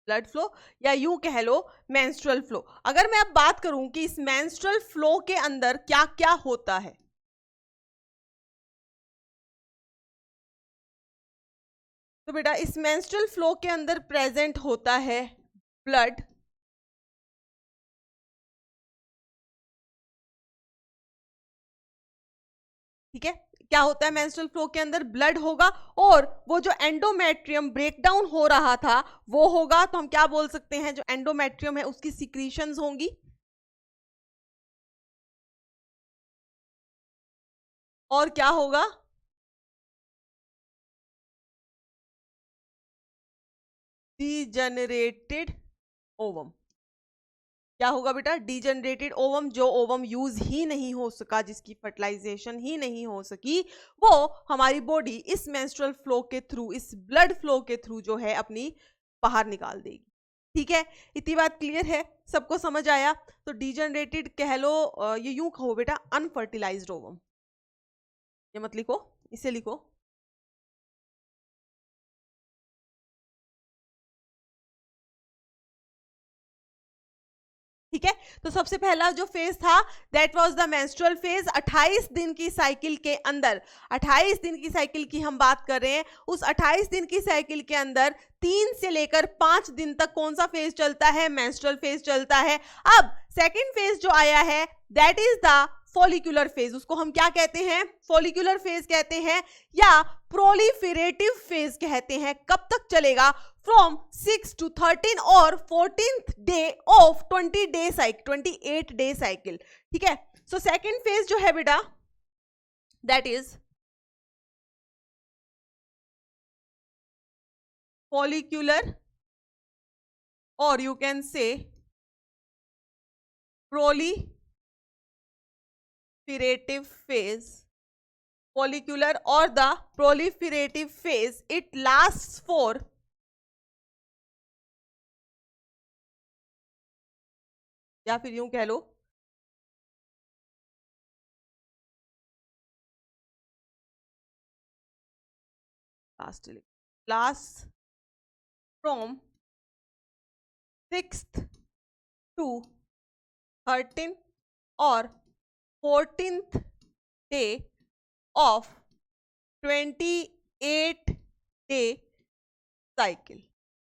Blood flow, या यूं कह लो मेंस्ट्रुअल फ्लो। अगर मैं अब बात करूं कि इस मेंस्ट्रुअल फ्लो के अंदर क्या क्या होता है, तो बेटा इस मेंस्ट्रुअल फ्लो के अंदर प्रेजेंट होता है ब्लड, ठीक है। क्या होता है मेंस्ट्रुअल फ्लो के अंदर? ब्लड होगा, और वो जो एंडोमेट्रियम ब्रेकडाउन हो रहा था वो होगा, तो हम क्या बोल सकते हैं? जो एंडोमेट्रियम है उसकी सिक्रीशंस होंगी, और क्या होगा? Degenerated ovum. क्या होगा बेटा? Degenerated ovum. जो ओवम यूज ही नहीं हो सका, जिसकी फर्टिलाइजेशन ही नहीं हो सकी, वो हमारी बॉडी इस मेंस्ट्रुअल फ्लो के थ्रू, इस ब्लड फ्लो के थ्रू जो है अपनी बाहर निकाल देगी, ठीक है। इतनी बात क्लियर है? सबको समझ आया? तो डीजेनरेटेड कह लो, ये यूं कहो बेटा अनफर्टिलाइज्ड ओवम। ये मत लिखो, इसे लिखो। ठीक है। तो सबसे पहला जो फेज था that was the menstrual phase. 28 दिन की साइकिल के अंदर, 28 दिन की साइकिल की हम बात कर रहे हैं, उस 28 दिन की साइकिल के अंदर 3 से लेकर 5 दिन तक कौन सा फेज चलता है? मेंस्ट्रुअल फेज चलता है। अब सेकेंड फेज जो आया है that is the follicular phase. उसको हम क्या कहते हैं? फॉलिकुलर फेज कहते हैं, या प्रोलिफेरेटिव फेज कहते हैं। कब तक चलेगा? फ्रॉम 6 to 13 और 14th day of 28 day cycle, ठीक है। सो सेकेंड फेज जो है बेटा दैट इज फॉलिक्यूलर, और यू कैन से proliferative phase. Follicular or the proliferative phase, it lasts for, या फिर यूं कह लो last from 6th to 13th और 14th day of 28 day cycle.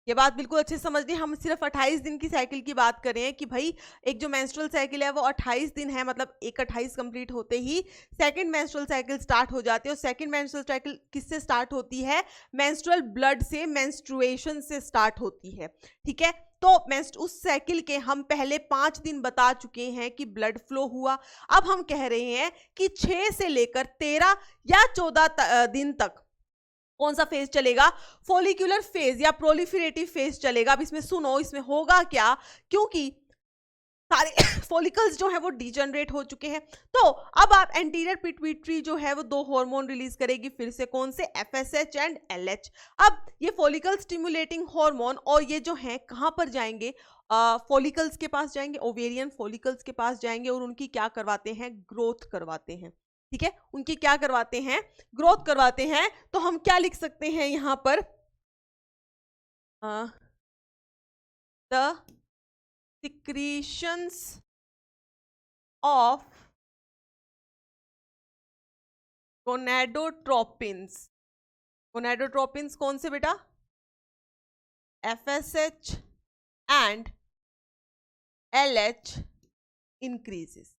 ये बात बिल्कुल अच्छे से समझनी, हम सिर्फ 28 दिन की साइकिल की बात कर रहे हैं कि भाई एक जो मेंस्ट्रुअल साइकिल है वो 28 दिन है, मतलब एक 28 कंप्लीट होते ही सेकंड मेंस्ट्रुअल साइकिल स्टार्ट हो जाती है। और सेकंड मेंस्ट्रुअल साइकिल किससे स्टार्ट होती है? मेंस्ट्रुअल ब्लड से, मेंस्ट्रुएशन से स्टार्ट होती है। ठीक है, तो उस साइकिल के हम पहले 5 दिन बता चुके हैं कि ब्लड फ्लो हुआ। अब हम कह रहे हैं कि 6 से लेकर 13 या 14 दिन तक कौन सा फेज चलेगा? फोलिकुलर फेज या प्रोलिफरेटिव फेज चलेगा। अब इसमें सुनो, इसमें होगा क्या, क्योंकि सारे फॉलिकल्स जो है वो डिजनरेट हो चुके हैं, तो अब आप एंटीरियर पिट्यूटरी जो है वो 2 हार्मोन रिलीज करेगी, फिर से कौन से? FSH and LH। अब ये फॉलिकल स्टिमुलेटिंग हार्मोन और ये जो है कहां पर जाएंगे? फॉलिकल्स के पास जाएंगे, ओवेरियन फॉलिकल्स के पास जाएंगे और उनकी क्या करवाते हैं? ग्रोथ करवाते हैं। ठीक है, उनकी क्या करवाते हैं? ग्रोथ करवाते हैं। तो हम क्या लिख सकते हैं यहां पर? The secretions of gonadotropins। gonadotropins कौन से बेटा? FSH and LH increases।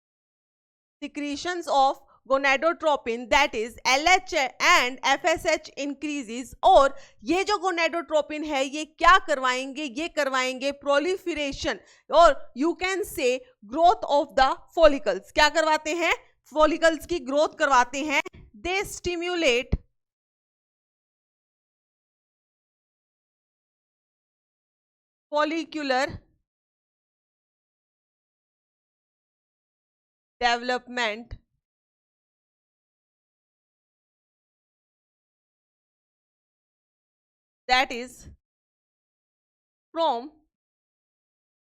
secretions of gonadotropin that is LH and FSH increases। और ये जो gonadotropin है ये क्या करवाएंगे? ये करवाएंगे proliferation और you can say growth of the follicles। क्या करवाते हैं? follicles की growth करवाते हैं। they stimulate follicular development that is from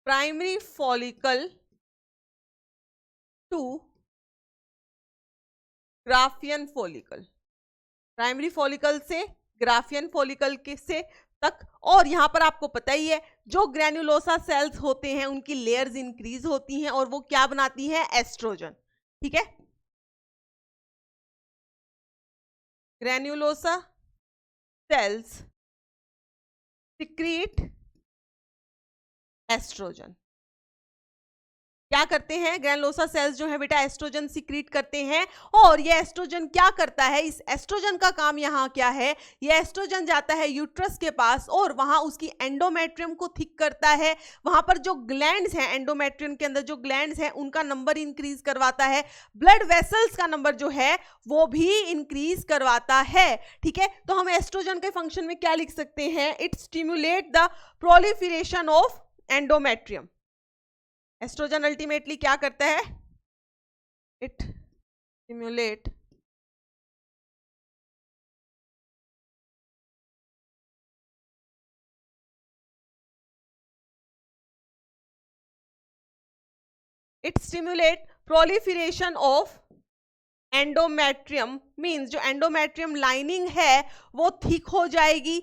primary follicle to Graafian follicle. Primary follicle से ग्राफियन फॉलिकल के से तक। और यहां पर आपको पता ही है जो ग्रैन्युलोसा सेल्स होते हैं उनकी लेयर्स इंक्रीज होती हैं और वो क्या बनाती हैं? एस्ट्रोजन। ठीक है, ग्रैन्युलोसा सेल्स सिक्रीट एस्ट्रोजन। क्या करते हैं? ग्रैन्युलोसा सेल्स जो है बेटा एस्ट्रोजन सिक्रीट करते हैं। और ये एस्ट्रोजन क्या करता है? इस एस्ट्रोजन का काम यहाँ क्या है? ये एस्ट्रोजन जाता है यूट्रस के पास और वहां उसकी एंडोमेट्रियम को थिक करता है। वहां पर जो ग्लैंड्स हैं, एंडोमेट्रियम के अंदर जो ग्लैंड्स हैं उनका नंबर इंक्रीज करवाता है। ब्लड वेसल्स का नंबर जो है वो भी इंक्रीज करवाता है। ठीक है, तो हम एस्ट्रोजन के फंक्शन में क्या लिख सकते हैं? It stimulate the proliferation of endometrium. Estrogen ultimately क्या करता है? It stimulate proliferation of endometrium. Means जो एंडोमेट्रियम लाइनिंग है वो थिक हो जाएगी,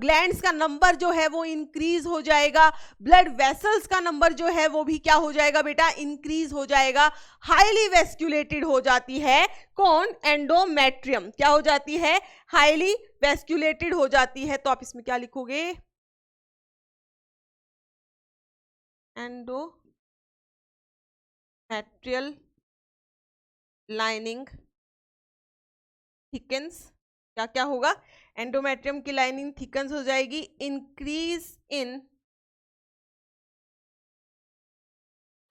ग्लैंड्स का नंबर जो है वो इंक्रीज हो जाएगा, ब्लड वेसल्स का नंबर जो है वो भी क्या हो जाएगा बेटा? इंक्रीज हो जाएगा। हाईली वेस्कुलेटेड हो जाती है कौन? एंडोमेट्रियम। क्या हो जाती है? हाईली वेस्कुलेटेड हो जाती है। तो आप इसमें क्या लिखोगे? Endometrial lining thickens. क्या क्या होगा? एंडोमेट्रियम की लाइनिंग थिकन्स हो जाएगी। Increase in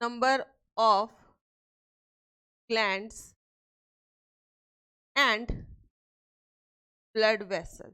number of glands and blood vessel.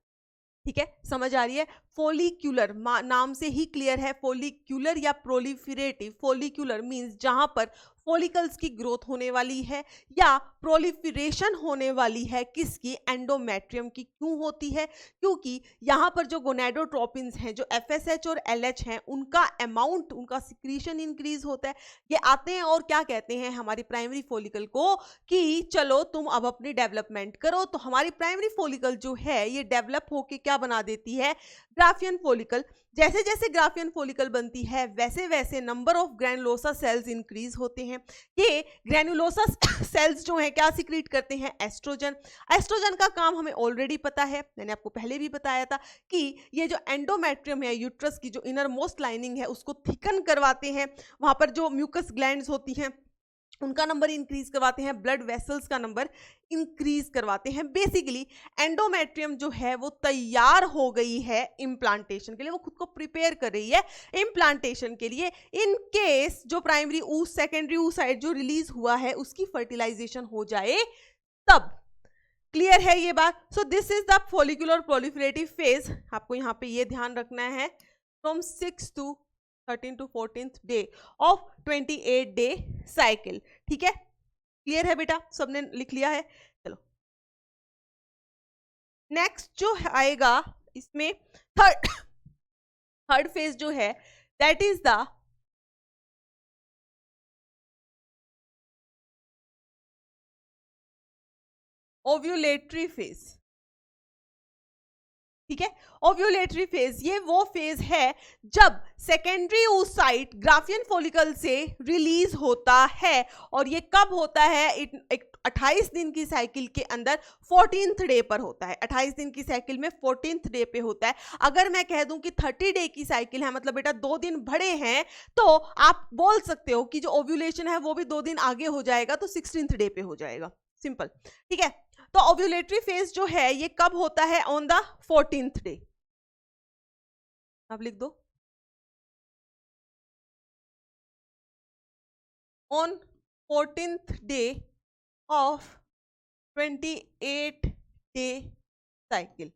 ठीक है, समझ आ रही है? फोलिक्यूलर नाम से ही क्लियर है, फोलिक्यूलर या प्रोलिफरेटिव। फोलिक्यूलर मींस जहां पर फॉलिकल्स की ग्रोथ होने वाली है या प्रोलिफरेशन होने वाली है किसकी, एंडोमेट्रियम की। क्यों होती है? क्योंकि यहाँ पर जो गोनेडोट्रोपिन्स हैं, जो एफएसएच और एलएच हैं, उनका अमाउंट, उनका सिक्रीशन इंक्रीज होता है। ये आते हैं और क्या कहते हैं हमारी प्राइमरी फॉलिकल को कि चलो तुम अब अपनी डेवलपमेंट करो। तो हमारी प्राइमरी फॉलिकल जो है ये डेवलप होके क्या बना देती है, ग्राफियन फॉलिकल। जैसे जैसे ग्राफियन फॉलिकल बनती है वैसे वैसे number of granulosa cells increase होते हैं। ये ग्रैनुलोसा सेल्स जो है क्या सिक्रीट करते हैं, एस्ट्रोजन। एस्ट्रोजन का काम हमें ऑलरेडी पता है, मैंने आपको पहले भी बताया था कि ये जो एंडोमेट्रियम है, यूट्रस की जो इनर मोस्ट लाइनिंग है, उसको थिकन करवाते हैं। वहां पर जो म्यूकस ग्लैंड्स होती हैं उनका नंबर इंक्रीज करवाते हैं, ब्लड वेसल्स का नंबर इंक्रीज करवाते हैं। बेसिकली एंडोमेट्रियम जो है वो तैयार हो गई है इम्प्लांटेशन के लिए, वो खुद को प्रिपेयर कर रही है इम्प्लांटेशन के लिए। इन केस जो प्राइमरी ऊस सेकेंडरी oocyte जो रिलीज हुआ है उसकी फर्टिलाइजेशन हो जाए तब। क्लियर है ये बात? सो this is the follicular proliferative phase. आपको यहाँ पे ये ध्यान रखना है, from 6 to 13 to 14th day of 28 day cycle. ठीक है, क्लियर है बेटा? सबने लिख लिया है? चलो नेक्स्ट जो आएगा इसमें थर्ड फेज जो है that is the ovulatory phase. ठीक है, ओव्यूलेटरी फेज ये वो फेज है जब सेकेंडरी oocyte ग्राफियन फॉलिकल से रिलीज होता है। और ये कब होता है? 28 दिन की साइकिल के अंदर 14th डे पर होता है। 28 दिन की साइकिल में 14th डे पे होता है। अगर मैं कह दूं कि 30 डे की साइकिल है, मतलब बेटा 2 दिन बढ़े हैं, तो आप बोल सकते हो कि जो ओव्यूलेशन है वो भी 2 दिन आगे हो जाएगा, तो 16th डे पे हो जाएगा। सिंपल। ठीक है, तो ओव्यूलेटरी फेज जो है ये कब होता है? On the 14th day. अब लिख दो, on 14th day of 28 day cycle.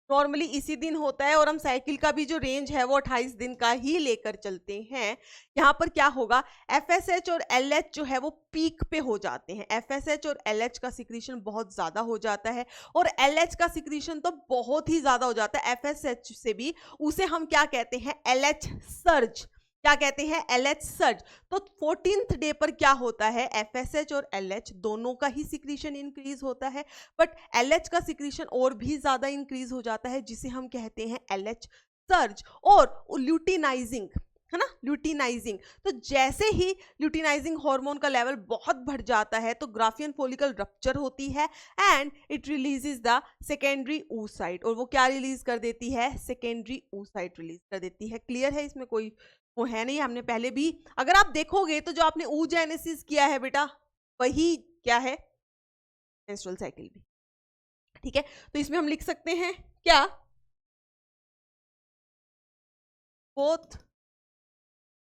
Normally इसी दिन होता है और हम साइकिल का भी जो रेंज है वो 28 दिन का ही लेकर चलते हैं। यहाँ पर क्या होगा, एफएसएच और एलएच जो है वो पीक पे हो जाते हैं। एफएसएच और एलएच का सिक्रीशन बहुत ज्यादा हो जाता है और एलएच का सिक्रीशन तो बहुत ही ज्यादा हो जाता है एफएसएच से भी। उसे हम क्या कहते हैं, एलएच सर्ज। क्या कहते हैं, एलएच सर्ज। तो 14th डे पर क्या होता है, एफएसएच और एलएच दोनों का ही सिक्रीशन इंक्रीज होता है, बट एलएच का सिक्रीशन और भी ज्यादा इंक्रीज हो जाता है, जिसे हम कहते हैं एलएच सर्ज। और ल्यूटिनाइजिंग, है ना, ल्यूटिनाइजिंग। तो जैसे ही ल्यूटिनाइजिंग हार्मोन का लेवल बहुत बढ़ जाता है तो ग्राफियन फॉलिकल रप्चर होती है and it releases the secondary oocyte। और वो क्या रिलीज कर देती है, सेकेंडरी oocyte रिलीज कर देती है। क्लियर है? इसमें कोई वो है नहीं, हमने पहले भी, अगर आप देखोगे तो जो आपने oogenesis किया है बेटा वही क्या है, मेंस्ट्रुअल साइकिल भी। ठीक है, तो इसमें हम लिख सकते हैं क्या, both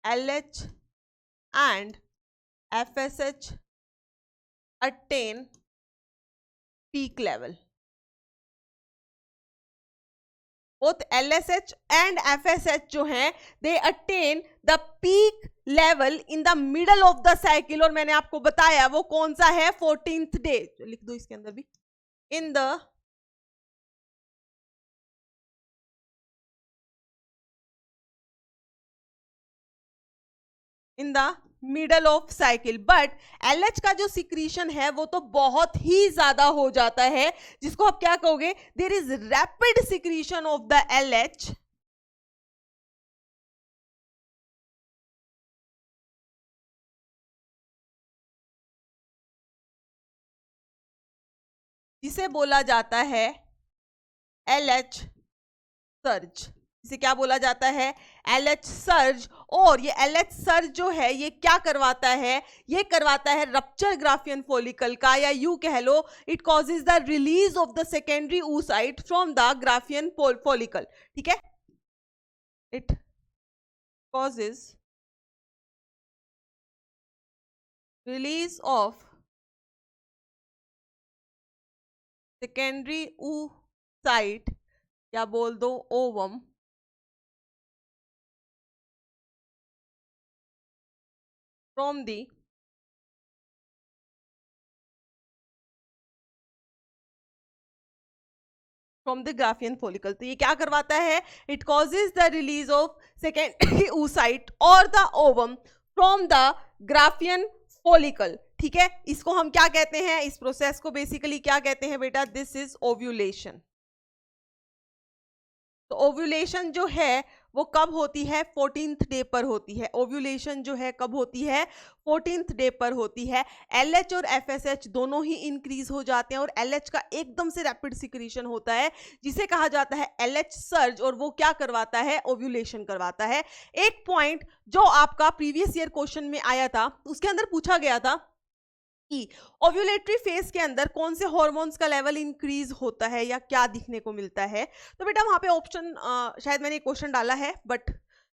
LH and FSH attain peak level. Both LSH and FSH जो हैं they attain the peak level in the middle of the cycle। और मैंने आपको बताया वो कौन सा है, 14th day। लिख दो इसके अंदर भी, in the middle of cycle. But LH का जो सिक्रीशन है वो तो बहुत ही ज्यादा हो जाता है, जिसको आप क्या कहोगे, there is rapid secretion of the LH जिसे बोला जाता है एलएच सर्ज। इसे क्या बोला जाता है, एलएच सर्ज। और ये एलएच सर्ज जो है ये क्या करवाता है, ये करवाता है रप्चर ग्राफियन फॉलिकल का, या यू कह लो it causes the release of the secondary oocyte from the Graafian follicle. ठीक है, it causes release of secondary oocyte या बोल दो ovum from the from the Graafian follicle. तो ये क्या करवाता है, it causes the release of secondary oocyte और the ovum from the Graafian follicle. ठीक है, इसको हम क्या कहते हैं, इस प्रोसेस को बेसिकली क्या कहते हैं बेटा, दिस इज ओव्यूलेशन। तो ओव्यूलेशन जो है वो कब होती है, 14th डे पर होती है। ओव्यूलेशन जो है कब होती है, 14th डे पर होती है। LH और FSH दोनों ही इंक्रीज हो जाते हैं और LH का एकदम से रैपिड सिक्रीशन होता है जिसे कहा जाता है LH सर्ज, और वो क्या करवाता है, ओव्यूलेशन करवाता है। एक पॉइंट जो आपका प्रीवियस ईयर क्वेश्चन में आया था, उसके अंदर पूछा गया था कि ओव्यूलेटरी फेज के अंदर कौन से हॉर्मोन्स का लेवल इंक्रीज होता है या क्या दिखने को मिलता है। तो बेटा वहां पे ऑप्शन शायद मैंने क्वेश्चन डाला है, बट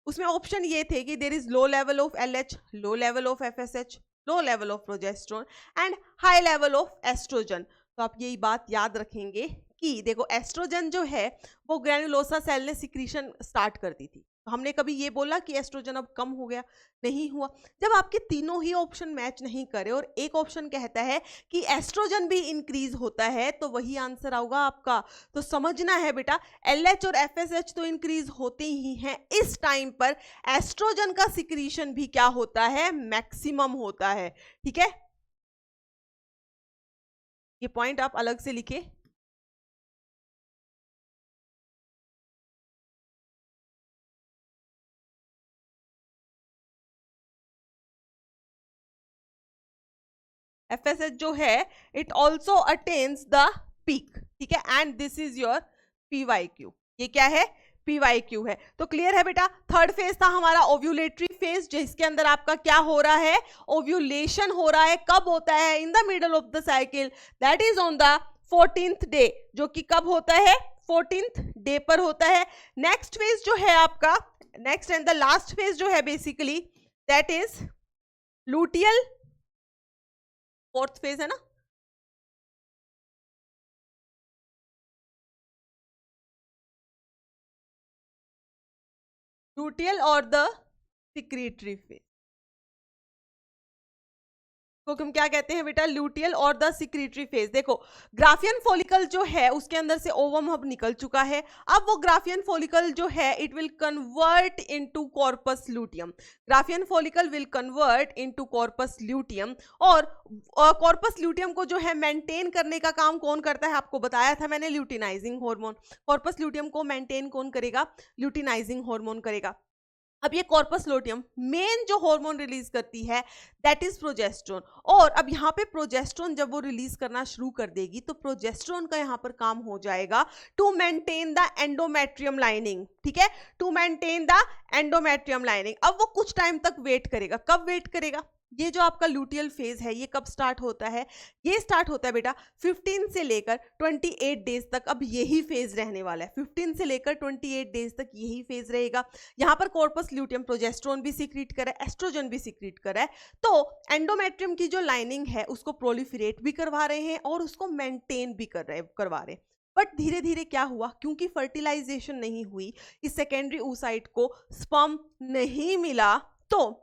उसमें ऑप्शन ये थे कि there is low level of LH, low level of FSH, low level of progesterone and high level of estrogen. तो आप यही बात याद रखेंगे कि देखो एस्ट्रोजन जो है वो ग्रैन्युलोसा सेल ने सिक्रीशन स्टार्ट कर दी थी। तो हमने कभी ये बोला कि एस्ट्रोजन अब कम हो गया, नहीं हुआ। जब आपके तीनों ही ऑप्शन मैच नहीं करे और एक ऑप्शन कहता है कि एस्ट्रोजन भी इंक्रीज होता है, तो वही आंसर होगा आपका। तो समझना है बेटा, LH और FSH तो इंक्रीज होते ही हैं, इस टाइम पर एस्ट्रोजन का सिक्रीशन भी क्या होता है, मैक्सिमम होता है। ठीक है, ये पॉइंट आप अलग से लिखे। FSH जो है it also attains the peak. ठीक है, and this is your PYQ। ये क्या है, PYQ है। तो क्लियर है बेटा, थर्ड फेज था हमारा ओव्यूलेटरी फेज, जिसके अंदर आपका क्या हो रहा है, ओव्यूलेशन हो रहा है। कब होता है, in the middle of the cycle, that is on the 14th day, जो कि कब होता है, 14th डे पर होता है। नेक्स्ट फेज जो है आपका, next and the last phase जो है basically that is luteal, fourth phase है ना, लूटियल और द सिक्रीटरी फेज को हम क्या कहते हैं बेटा, लूटियल और द सिक्रीटरी फेज। देखो ग्राफियन फॉलिकल जो है उसके अंदर से ओवम अब निकल चुका है। अब वो ग्राफियन फॉलिकल जो है it will convert into corpus luteum. Graafian follicle will convert into corpus luteum, और कॉर्पस ल्यूटियम को जो है मेंटेन करने का काम कौन करता है, आपको बताया था मैंने, ल्यूटिनाइजिंग हार्मोन। कॉर्पस ल्यूटियम को मेंटेन कौन करेगा, ल्यूटिनाइजिंग हार्मोन करेगा। अब ये कॉर्पस लूटियम मेन जो हार्मोन रिलीज करती है दैट इज प्रोजेस्टेरोन, और अब यहाँ पे प्रोजेस्टेरोन जब वो रिलीज करना शुरू कर देगी तो प्रोजेस्टेरोन का यहाँ पर काम हो जाएगा to maintain the endometrium lining. ठीक है, to maintain the endometrium lining. अब वो कुछ टाइम तक वेट करेगा। कब वेट करेगा, ये जो आपका लूटियल फेज है ये कब स्टार्ट होता है, ये स्टार्ट होता है बेटा 15 से लेकर 28 डेज तक। अब यही फेज रहने वाला है, 15 से लेकर 28 डेज तक यही फेज रहेगा। यहाँ पर कॉर्पस ल्यूटियम प्रोजेस्टेरोन भी सिक्रीट कर रहा है, एस्ट्रोजन भी सिक्रीट कर रहा है। तो एंडोमेट्रियम की जो लाइनिंग है उसको प्रोलिफरेट भी करवा रहे हैं और उसको मेंटेन भी करवा रहे हैं। बट धीरे धीरे क्या हुआ, क्योंकि फर्टिलाइजेशन नहीं हुई, इस सेकेंडरी oocyte को स्पर्म नहीं मिला, तो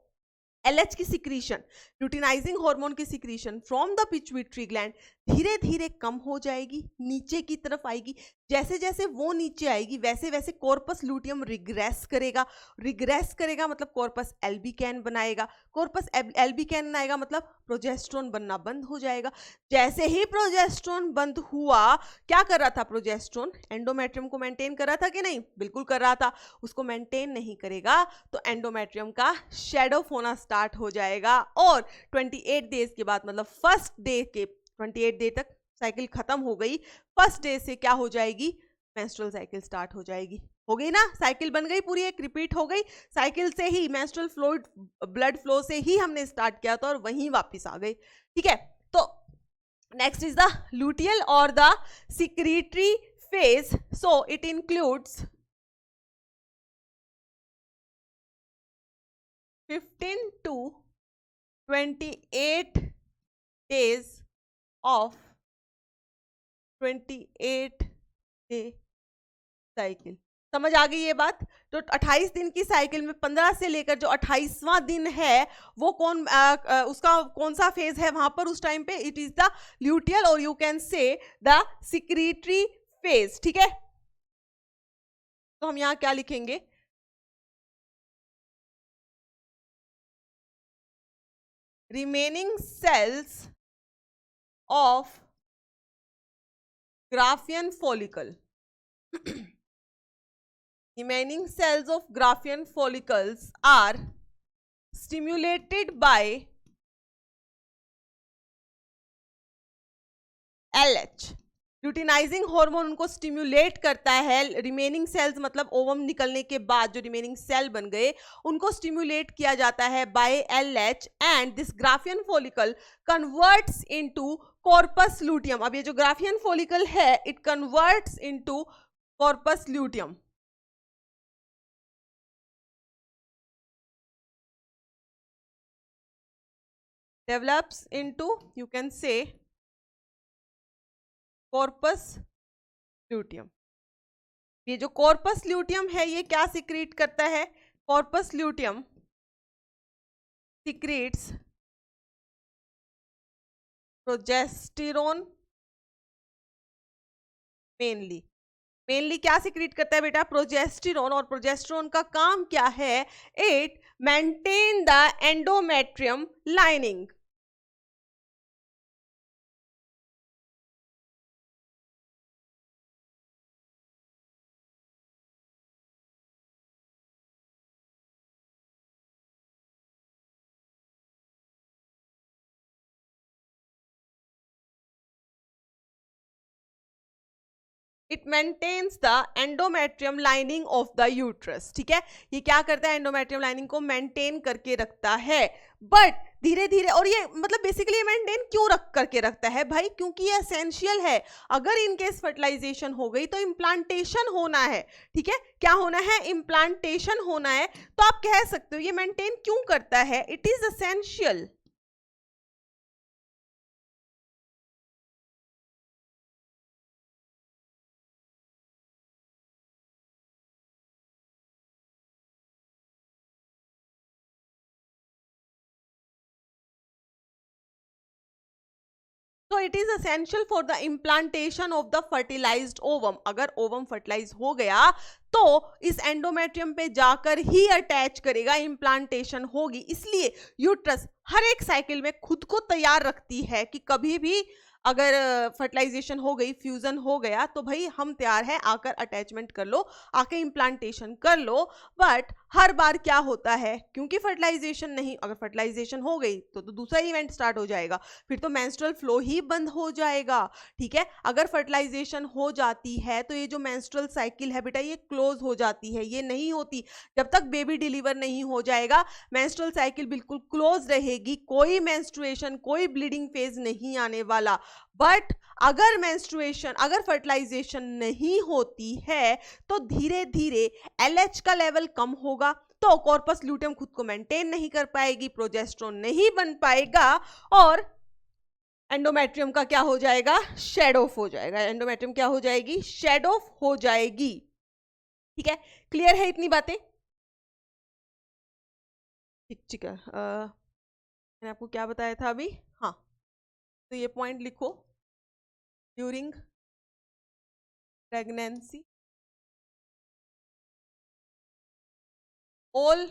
LH की सिक्रीशन, ल्यूटिनाइजिंग हार्मोन की secretion from the pituitary gland धीरे धीरे कम हो जाएगी, नीचे की तरफ आएगी। जैसे जैसे वो नीचे आएगी वैसे वैसे कॉर्पस लूटियम रिग्रेस करेगा। रिग्रेस करेगा मतलब कॉर्पस एल्बिकैन बनाएगा। कॉर्पस एल्बिकैन बनाएगा मतलब प्रोजेस्टेरोन बनना बंद हो जाएगा। जैसे ही प्रोजेस्टेरोन बंद हुआ, क्या कर रहा था प्रोजेस्टेरोन, एंडोमेट्रियम को मेंटेन कर रहा था कि नहीं, बिल्कुल कर रहा था। उसको मेंटेन नहीं करेगा तो एंडोमेट्रियम का शेडो होना स्टार्ट हो जाएगा, और 28 डेज के बाद मतलब फर्स्ट डे के 28 डे तक साइकिल खत्म हो गई, फर्स्ट डे से क्या हो जाएगी, मेंस्ट्रुअल साइकिल स्टार्ट हो जाएगी। हो गई ना, साइकिल बन गई पूरी, एक रिपीट हो गई। साइकिल से ही मेंस्ट्रुअल फ्लूइड ब्लड फ्लो से ही हमने स्टार्ट किया था और वहीं वापस आ गई। ठीक है, तो नेक्स्ट इज द लूटियल और the secretory phase. So it includes 15 to 28 days of 28 day cycle. समझ आ गई ये बात। तो 28 दिन की साइकिल में 15 से लेकर जो 28वां दिन है वो उसका कौन सा फेज है वहां पर, उस टाइम पे इट इज द ल्यूटियल और you can say the secretory phase, ठीक है। तो हम यहां क्या लिखेंगे, remaining cells of Graafian follicle, remaining cells of Graafian follicles are stimulated by LH। Luteinising hormone उनको स्टिम्युलेट करता है, रिमेनिंग सेल्स मतलब ओवम निकलने के बाद जो रिमेनिंग सेल बन गए उनको स्टिम्युलेट किया जाता है by LH, and this Graafian follicle converts into corpus luteum. अब ये जो ग्राफियन फॉलिकल है it converts into corpus luteum, develops into, you can say, corpus luteum। ये जो कॉर्पस ल्यूटियम है ये क्या सिक्रीट करता है, corpus luteum secretes progesterone mainly क्या सिक्रीट करता है बेटा, प्रोजेस्टेरोन। और प्रोजेस्टेरोन का काम क्या है, it maintain the endometrium lining. It maintains the endometrium lining of the uterus, ठीक है। ये क्या करता है, एंडोमेट्रियम लाइनिंग को मेंटेन करके रखता है। बट धीरे धीरे, और ये मतलब बेसिकली ये मेंटेन क्यों रख करके रखता है भाई, क्योंकि ये एसेंशियल है। अगर इनकेस फर्टिलाइजेशन हो गई तो इम्प्लांटेशन होना है, ठीक है। क्या होना है, इम्प्लांटेशन होना है। तो आप कह सकते हो ये मेंटेन क्यों करता है, इट इज एसेंशियल। तो it is essential for the implantation of the fertilised ovum. अगर ओवम फर्टिलाइज हो गया तो इस एंडोमेट्रियम पे जाकर ही अटैच करेगा, इम्प्लांटेशन होगी। इसलिए यूट्रस हर एक साइकिल में खुद को तैयार रखती है कि कभी भी अगर फर्टिलाइजेशन हो गई, फ्यूजन हो गया, तो भाई हम तैयार हैं, आकर अटैचमेंट कर लो, आके इम्प्लांटेशन कर लो। बट हर बार क्या होता है, क्योंकि फर्टिलाइजेशन नहीं, अगर फर्टिलाइजेशन हो गई तो दूसरा इवेंट स्टार्ट हो जाएगा, फिर तो मेंस्ट्रुअल फ्लो ही बंद हो जाएगा, ठीक है। अगर फर्टिलाइजेशन हो जाती है तो ये जो मेंस्ट्रुअल साइकिल है बेटा ये क्लोज हो जाती है, ये नहीं होती। जब तक बेबी डिलीवर नहीं हो जाएगा मेंस्ट्रुअल साइकिल बिल्कुल क्लोज रहेगी, कोई मेंस्ट्रुएशन, कोई ब्लीडिंग फेज नहीं आने वाला। बट अगर मेंस्ट्रुएशन, अगर फर्टिलाइजेशन नहीं होती है तो धीरे धीरे LH का लेवल कम होगा, तो कॉर्पस ल्यूटियम खुद को मेंटेन नहीं कर पाएगी, प्रोजेस्टेरोन नहीं बन पाएगा, और एंडोमेट्रियम का क्या हो जाएगा, शेड ऑफ हो जाएगा। एंडोमेट्रियम क्या हो जाएगी, शेड ऑफ हो जाएगी, ठीक है। क्लियर है इतनी बातें, ठीक है। मैंने आपको क्या बताया था अभी, हाँ, तो ये पॉइंट लिखो, during pregnancy all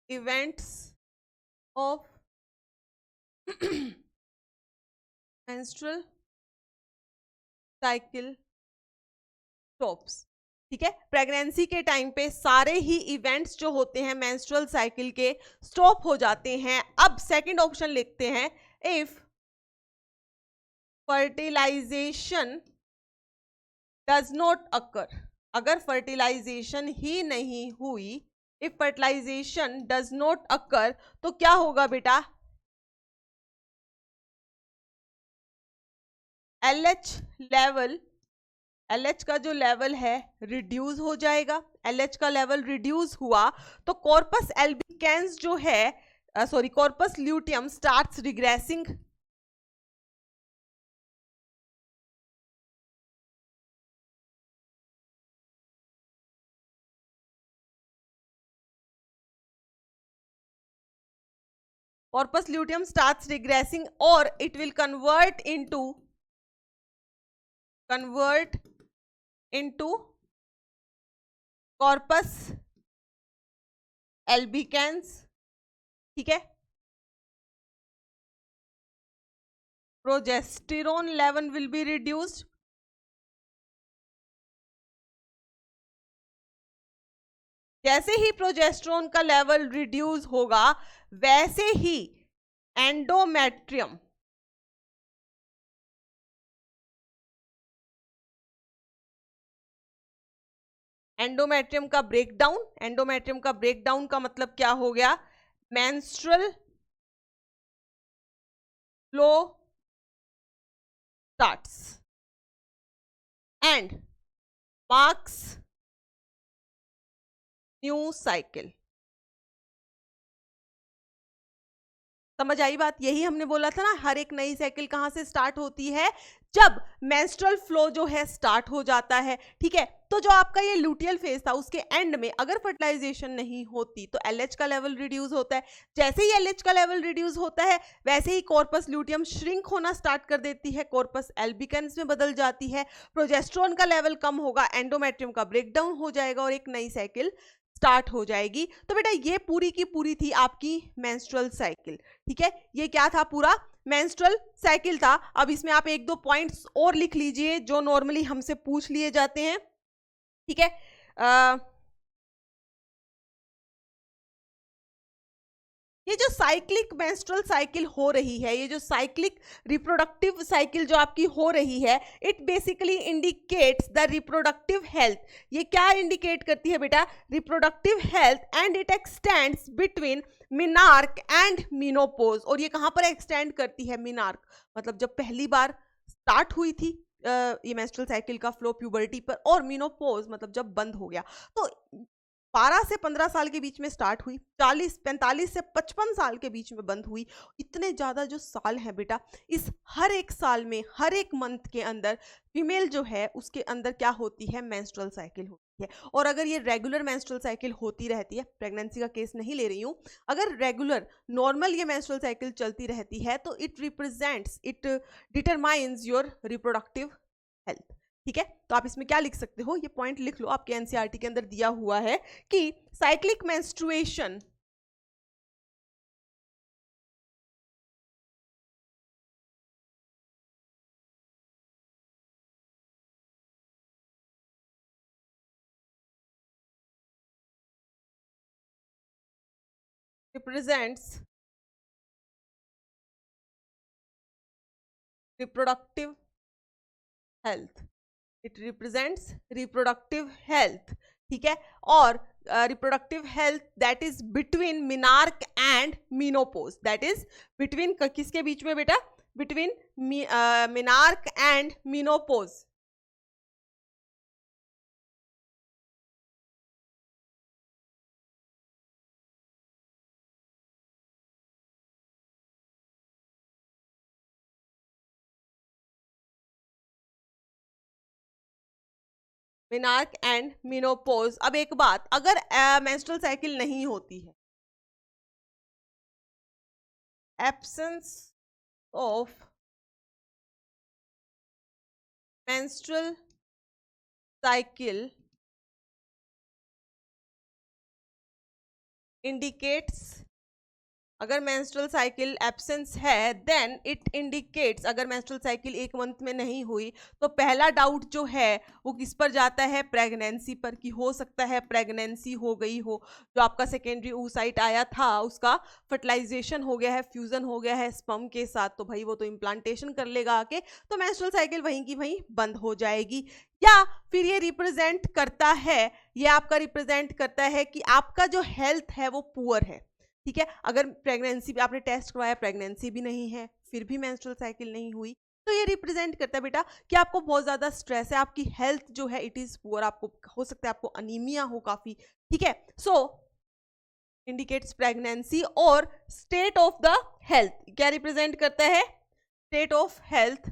events of menstrual cycle stops, ठीक है। प्रेगनेंसी के टाइम पे सारे ही इवेंट्स जो होते हैं मेंस्ट्रुअल साइकिल के स्टॉप हो जाते हैं। अब सेकंड ऑप्शन लिखते हैं, if fertilisation does not occur, अगर फर्टिलाइजेशन ही नहीं हुई, if fertilisation does not occur, तो क्या होगा बेटा, LH लेवल, LH का जो लेवल है रिड्यूस हो जाएगा। LH का लेवल रिड्यूस हुआ तो कॉर्पस एल्बिकेंस जो है, sorry, corpus luteum starts regressing, corpus luteum starts regressing or it will convert into convert into corpus albicans, ठीक है। Progesterone level will be reduced, जैसे ही प्रोजेस्टेरोन का लेवल रिड्यूस होगा वैसे ही एंडोमेट्रियम का ब्रेकडाउन, एंडोमेट्रियम का ब्रेकडाउन का मतलब क्या हो गया, menstrual flow starts and marks new cycle. समझ आई बात? यही हमने बोला था ना, हर एक नई साइकिल कहां से स्टार्ट होती है, जब मेंस्ट्रुअल फ्लो जो है स्टार्ट हो जाता है, ठीक है। तो जो आपका ये लुटियल फेज था उसके एंड में अगर फर्टिलाइजेशन नहीं होती तो एलएच का लेवल रिड्यूस होता है। जैसे ही एलएच का लेवल रिड्यूस होता है वैसे ही कॉर्पस ल्यूटियम श्रिंक होना स्टार्ट कर देती है, कॉर्पस एल्बिकेंस में बदल जाती है, प्रोजेस्टेरोन का लेवल कम होगा, एंडोमेट्रियम का ब्रेकडाउन हो जाएगा और एक नई साइकिल स्टार्ट हो जाएगी। तो बेटा ये पूरी की पूरी थी आपकी मेंस्ट्रुअल साइकिल, ठीक है। ये क्या था, पूरा मेंस्ट्रुअल साइकिल था। अब इसमें आप एक दो पॉइंट्स और लिख लीजिए जो नॉर्मली हमसे पूछ लिए जाते हैं, ठीक है। ये जो साइक्लिक मेंस्ट्रुअल साइकिल हो रही है, ये जो साइक्लिक रिप्रोडक्टिव साइकिल जो आपकी हो रही है, it basically indicates the reproductive health. ये क्या इंडिकेट करती है बेटा, reproductive health, and it extends between menarche and menopause. और ये कहां पर एक्सटेंड करती है, मिनार्क मतलब जब पहली बार स्टार्ट हुई थी ये मेंस्ट्रुअल साइकिल का फ्लो प्यूबर्टी पर, और मीनोपोज मतलब जब बंद हो गया। तो 12 से 15 साल के बीच में स्टार्ट हुई, 45 से 55 साल के बीच में बंद हुई। इतने ज़्यादा जो साल हैं बेटा, इस हर एक साल में हर एक मंथ के अंदर फीमेल जो है उसके अंदर क्या होती है, मेंस्ट्रुअल साइकिल होती है। और अगर ये रेगुलर मेंस्ट्रुअल साइकिल होती रहती है, प्रेगनेंसी का केस नहीं ले रही हूँ, अगर रेगुलर नॉर्मल ये मेंस्ट्रुअल साइकिल चलती रहती है तो it determines your reproductive health, ठीक है। तो आप इसमें क्या लिख सकते हो, ये पॉइंट लिख लो, आपके एनसीईआरटी के अंदर दिया हुआ है कि cyclic menstruation represents reproductive health, it represents reproductive health, ठीक है। और reproductive health that is between menarche and menopause, that is between किसके बीच में बेटा, between menarche and menopause. Menarche and menopause. अब एक बात, अगर मेंस्ट्रुअल साइकिल नहीं होती है, absence of menstrual cycle indicates, अगर मेंस्ट्रुअल साइकिल एब्सेंस है देन इट इंडिकेट्स, अगर मेंस्ट्रुअल साइकिल एक मंथ में नहीं हुई तो पहला डाउट जो है वो किस पर जाता है, प्रेगनेंसी पर, कि हो सकता है प्रेगनेंसी हो गई हो, जो आपका सेकेंडरी oocyte आया था उसका फर्टिलाइजेशन हो गया है, फ्यूजन हो गया है स्पर्म के साथ, तो भाई वो तो इम्प्लांटेशन कर लेगा आके, तो मेंस्ट्रुअल साइकिल वहीं की वहीं बंद हो जाएगी। या फिर ये रिप्रेजेंट करता है, ये आपका रिप्रेजेंट करता है कि आपका जो हेल्थ है वो पुअर है, ठीक है। अगर प्रेगनेंसी भी आपने टेस्ट करवाया, प्रेगनेंसी भी नहीं है, फिर भी मेंस्ट्रुअल साइकिल नहीं हुई, तो ये रिप्रेजेंट करता है बेटा कि आपको बहुत ज्यादा स्ट्रेस है, आपकी हेल्थ जो है इट इज पुअर, आपको हो सकता है आपको अनीमिया हो काफी, ठीक है। सो इंडिकेट्स प्रेगनेंसी। और स्टेट ऑफ द हेल्थ क्या रिप्रेजेंट करता है, स्टेट ऑफ हेल्थ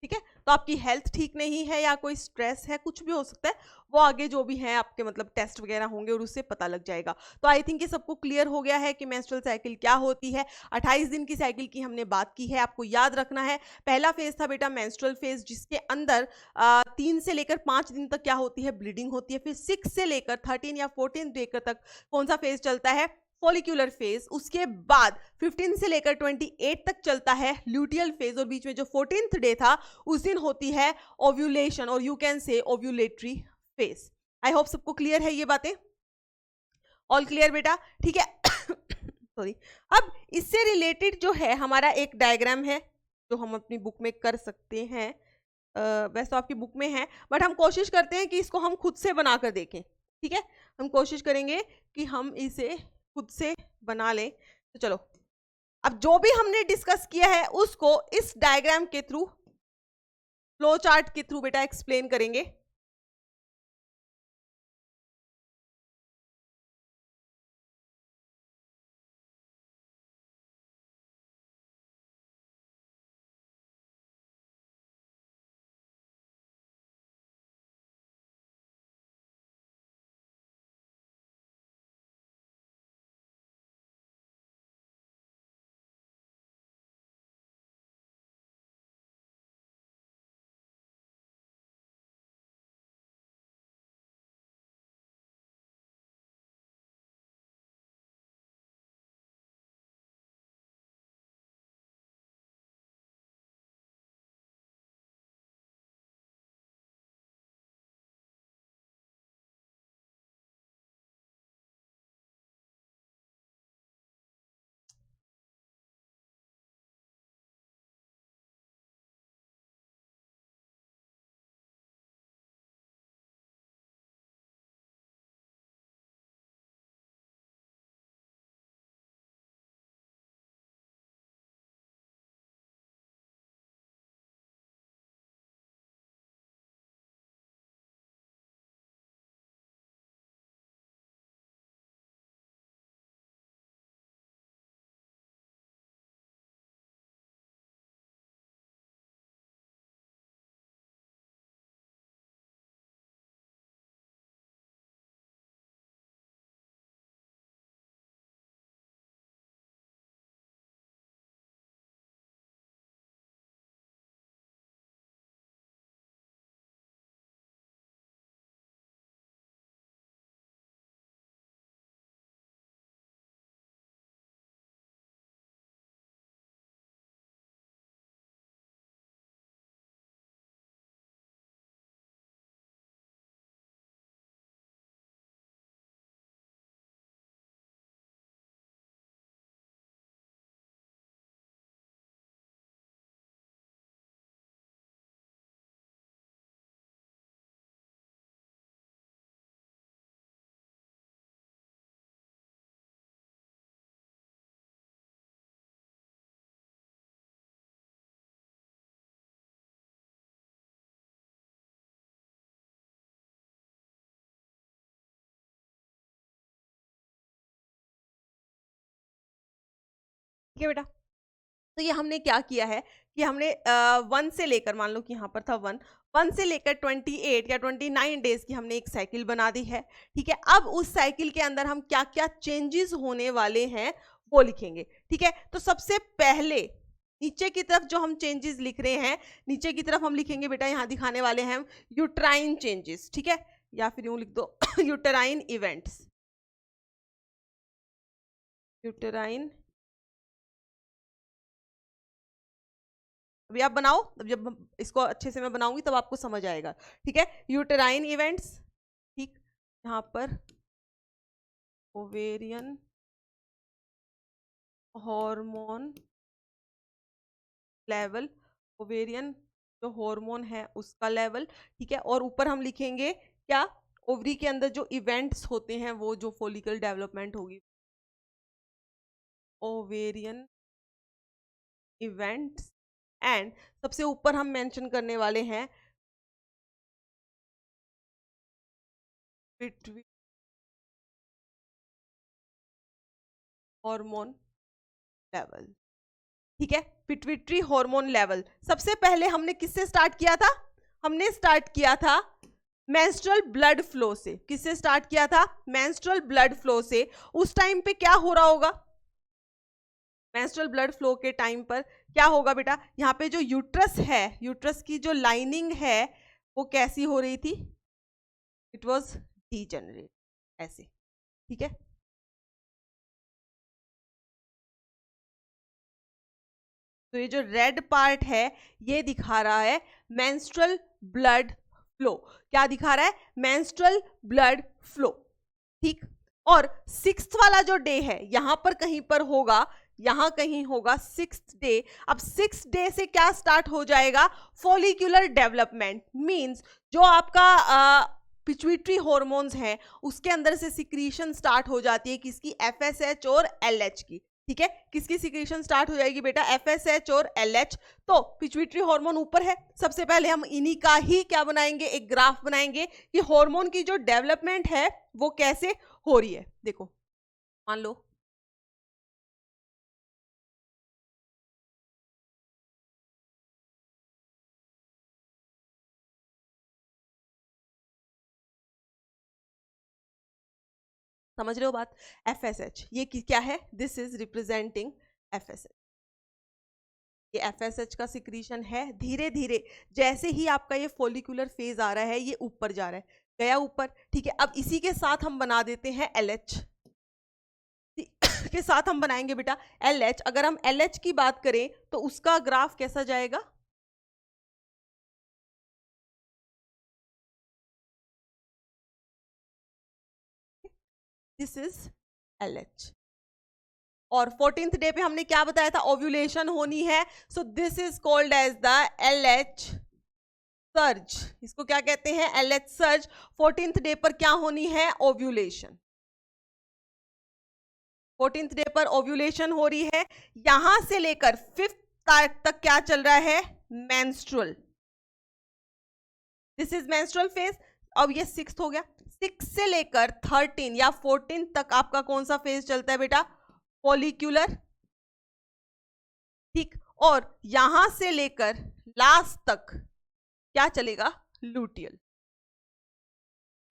ठीक है। तो आपकी हेल्थ ठीक नहीं है या कोई स्ट्रेस है, कुछ भी हो सकता है, वो आगे जो भी है आपके मतलब टेस्ट वगैरह होंगे और उससे पता लग जाएगा। तो आई थिंक ये सबको क्लियर हो गया है कि मेंस्ट्रुअल साइकिल क्या होती है। 28 दिन की साइकिल की हमने बात की है। आपको याद रखना है पहला फेज था बेटा मेंस्ट्रुअल फेज, जिसके अंदर 3 से लेकर 5 दिन तक क्या होती है, ब्लीडिंग होती है। फिर 6 से लेकर 13 या 14 डे तक कौन सा फेज चलता है, फॉलिक्यूलर फेज। उसके बाद 15 से लेकर 28 तक चलता है ल्यूटियल फेज, और बीच में जो 14th डे था उस दिन होती है ओव्यूलेशन, और यू कैन से ओव्यूलेटरी फेज। आई होप सबको क्लियर है ये बातें, ऑल क्लियर बेटा, ठीक है। सॉरी। अब इससे रिलेटेड जो है हमारा एक डायग्राम है जो हम अपनी बुक में कर सकते हैं। वैसे तो आपकी बुक में है, बट हम कोशिश करते हैं कि इसको हम खुद से बनाकर देखें, ठीक है। हम कोशिश करेंगे कि हम इसे खुद से बना लें। तो चलो, अब जो भी हमने डिस्कस किया है उसको इस डायग्राम के थ्रू, फ्लो चार्ट के थ्रू बेटा एक्सप्लेन करेंगे। ठीक है बेटा, तो ये हमने क्या किया है कि हमने 1 से लेकर, मान लो कि यहाँ पर था 1 से लेकर 28 या 29 डेज की हमने एक साइकिल बना दी है, ठीक है। अब उस साइकिल के अंदर हम क्या क्या चेंजेस होने वाले हैं वो लिखेंगे, ठीक है। तो सबसे पहले नीचे की तरफ जो हम चेंजेस लिख रहे हैं, नीचे की तरफ हम लिखेंगे बेटा, यहाँ दिखाने वाले हैं हम यूट्राइन चेंजेस, ठीक है, या फिर यूं लिख दो यूटेराइन इवेंट्स, यूटेराइन। अभी आप बनाओ, जब इसको अच्छे से मैं बनाऊंगी तब आपको समझ आएगा, ठीक है। यूटेराइन इवेंट्स, ठीक, यहाँ पर ओवेरियन हार्मोन लेवल, ओवेरियन जो हार्मोन है उसका लेवल, ठीक है। और ऊपर हम लिखेंगे क्या, ओवरी के अंदर जो इवेंट्स होते हैं वो जो फॉलिकल डेवलपमेंट होगी, ओवेरियन इवेंट्स। एंड सबसे ऊपर हम मेंशन करने वाले हैं पिट्यूटरी हार्मोन लेवल, ठीक है, पिट्यूटरी हार्मोन लेवल। सबसे पहले हमने किससे स्टार्ट किया था? हमने स्टार्ट किया था मेंस्ट्रुअल ब्लड फ्लो से। किससे स्टार्ट किया था? मेंस्ट्रुअल ब्लड फ्लो से। उस टाइम पे क्या हो रहा होगा? मेंस्ट्रुअल ब्लड फ्लो के टाइम पर क्या होगा बेटा? यहाँ पे जो यूट्रस है, यूट्रस की जो लाइनिंग है वो कैसी हो रही थी? इट वॉज डीजेनरेट, ऐसे। ठीक है, तो ये जो रेड पार्ट है ये दिखा रहा है मेंस्ट्रुअल ब्लड फ्लो। क्या दिखा रहा है? Menstrual blood flow. ठीक, और सिक्स्थ वाला जो डे है यहां पर कहीं पर होगा, यहां कहीं होगा सिक्स्थ डे। अब सिक्स्थ डे से क्या स्टार्ट हो जाएगा? Follicular development. मींस जो आपका पिट्यूटरी हॉर्मोन्स हैं उसके अंदर से सिक्रीशन स्टार्ट हो जाती है, किसकी? एफएसएच और एलएच की। ठीक है, किसकी सिक्रीशन स्टार्ट हो जाएगी बेटा? एफएसएच और एलएच। तो पिट्यूटरी हार्मोन ऊपर है, सबसे पहले हम इन्हीं का ही क्या बनाएंगे? एक ग्राफ बनाएंगे कि हार्मोन की जो डेवलपमेंट है वो कैसे हो रही है। देखो, मान लो समझ रहे हो बात? एफएसएच ये क्या है? This is representing FSH. ये एफएसएच का सिक्रीशन है। धीरे धीरे जैसे ही आपका ये फॉलिकुलर फेज आ रहा है ये ऊपर जा रहा है, गया ऊपर। ठीक है, अब इसी के साथ हम बना देते हैं एलएच के साथ हम बनाएंगे बेटा एलएच। अगर हम एलएच की बात करें तो उसका ग्राफ कैसा जाएगा? This is LH. और 14th डे पे हमने क्या बताया था? ओव्यूलेशन होनी है। So this is called as the LH surge. इसको क्या कहते हैं? LH surge. 14th डे पर क्या होनी है? ओव्यूलेशन। 14th डे पर ओव्यूलेशन हो रही है। यहां से लेकर 5th तक क्या चल रहा है? Menstrual. This is menstrual phase. अब ये 6th हो गया। 6 से लेकर 13 या 14 तक आपका कौन सा फेज चलता है बेटा? फॉलिक्यूलर। ठीक, और यहां से लेकर लास्ट तक क्या चलेगा? लूटियल।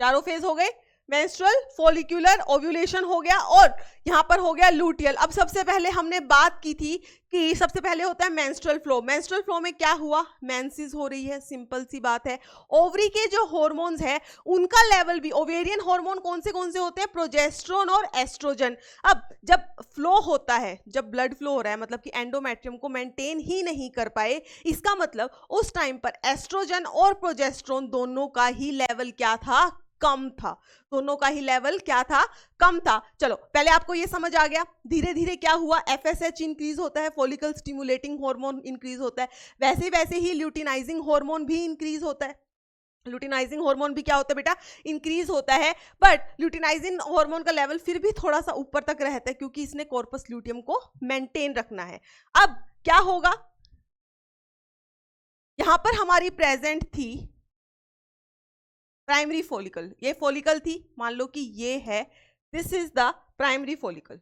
चारों फेज हो गए। मेंस्ट्रुअल, फॉलिक्यूलर, ओव्यूलेशन हो गया और यहां पर हो गया लूटियल। अब सबसे पहले हमने बात की थी कि सबसे पहले होता है मेंस्ट्रुअल फ्लो। मेंस्ट्रुअल फ्लो में क्या हुआ? मेंसेस हो रही है, सिंपल सी बात है। ओवरी के जो हॉर्मोन्स है उनका लेवल भी, ओवेरियन हार्मोन कौन से होते हैं? प्रोजेस्टेरोन और एस्ट्रोजन। अब जब फ्लो होता है, जब ब्लड फ्लो हो रहा है, मतलब कि एंडोमेट्रियम को मेंटेन ही नहीं कर पाए, इसका मतलब उस टाइम पर एस्ट्रोजन और प्रोजेस्टेरोन दोनों का ही लेवल क्या था? कम था। दोनों का ही लेवल क्या था? कम था। चलो पहले आपको ये समझ आ गया। धीरे धीरे क्या हुआ? एफएसएच इंक्रीज होता है, फॉलिकल स्टिमुलेटिंग हार्मोन इंक्रीज होता है। वैसे वैसे ही ल्यूटिनाइजिंग हार्मोन भी इंक्रीज होता है। ल्यूटिनाइजिंग हार्मोन भी क्या होता है बेटा? इंक्रीज होता है। बट ल्यूटिनाइजिंग हार्मोन का लेवल फिर भी थोड़ा सा ऊपर तक रहता है क्योंकि इसने कॉर्पस ल्यूटियम को मेंटेन रखना है। अब क्या होगा? यहां पर हमारी प्रेजेंट थी प्राइमरी फॉलिकल। ये फॉलिकल थी, मान लो कि ये है, this is the primary follicle.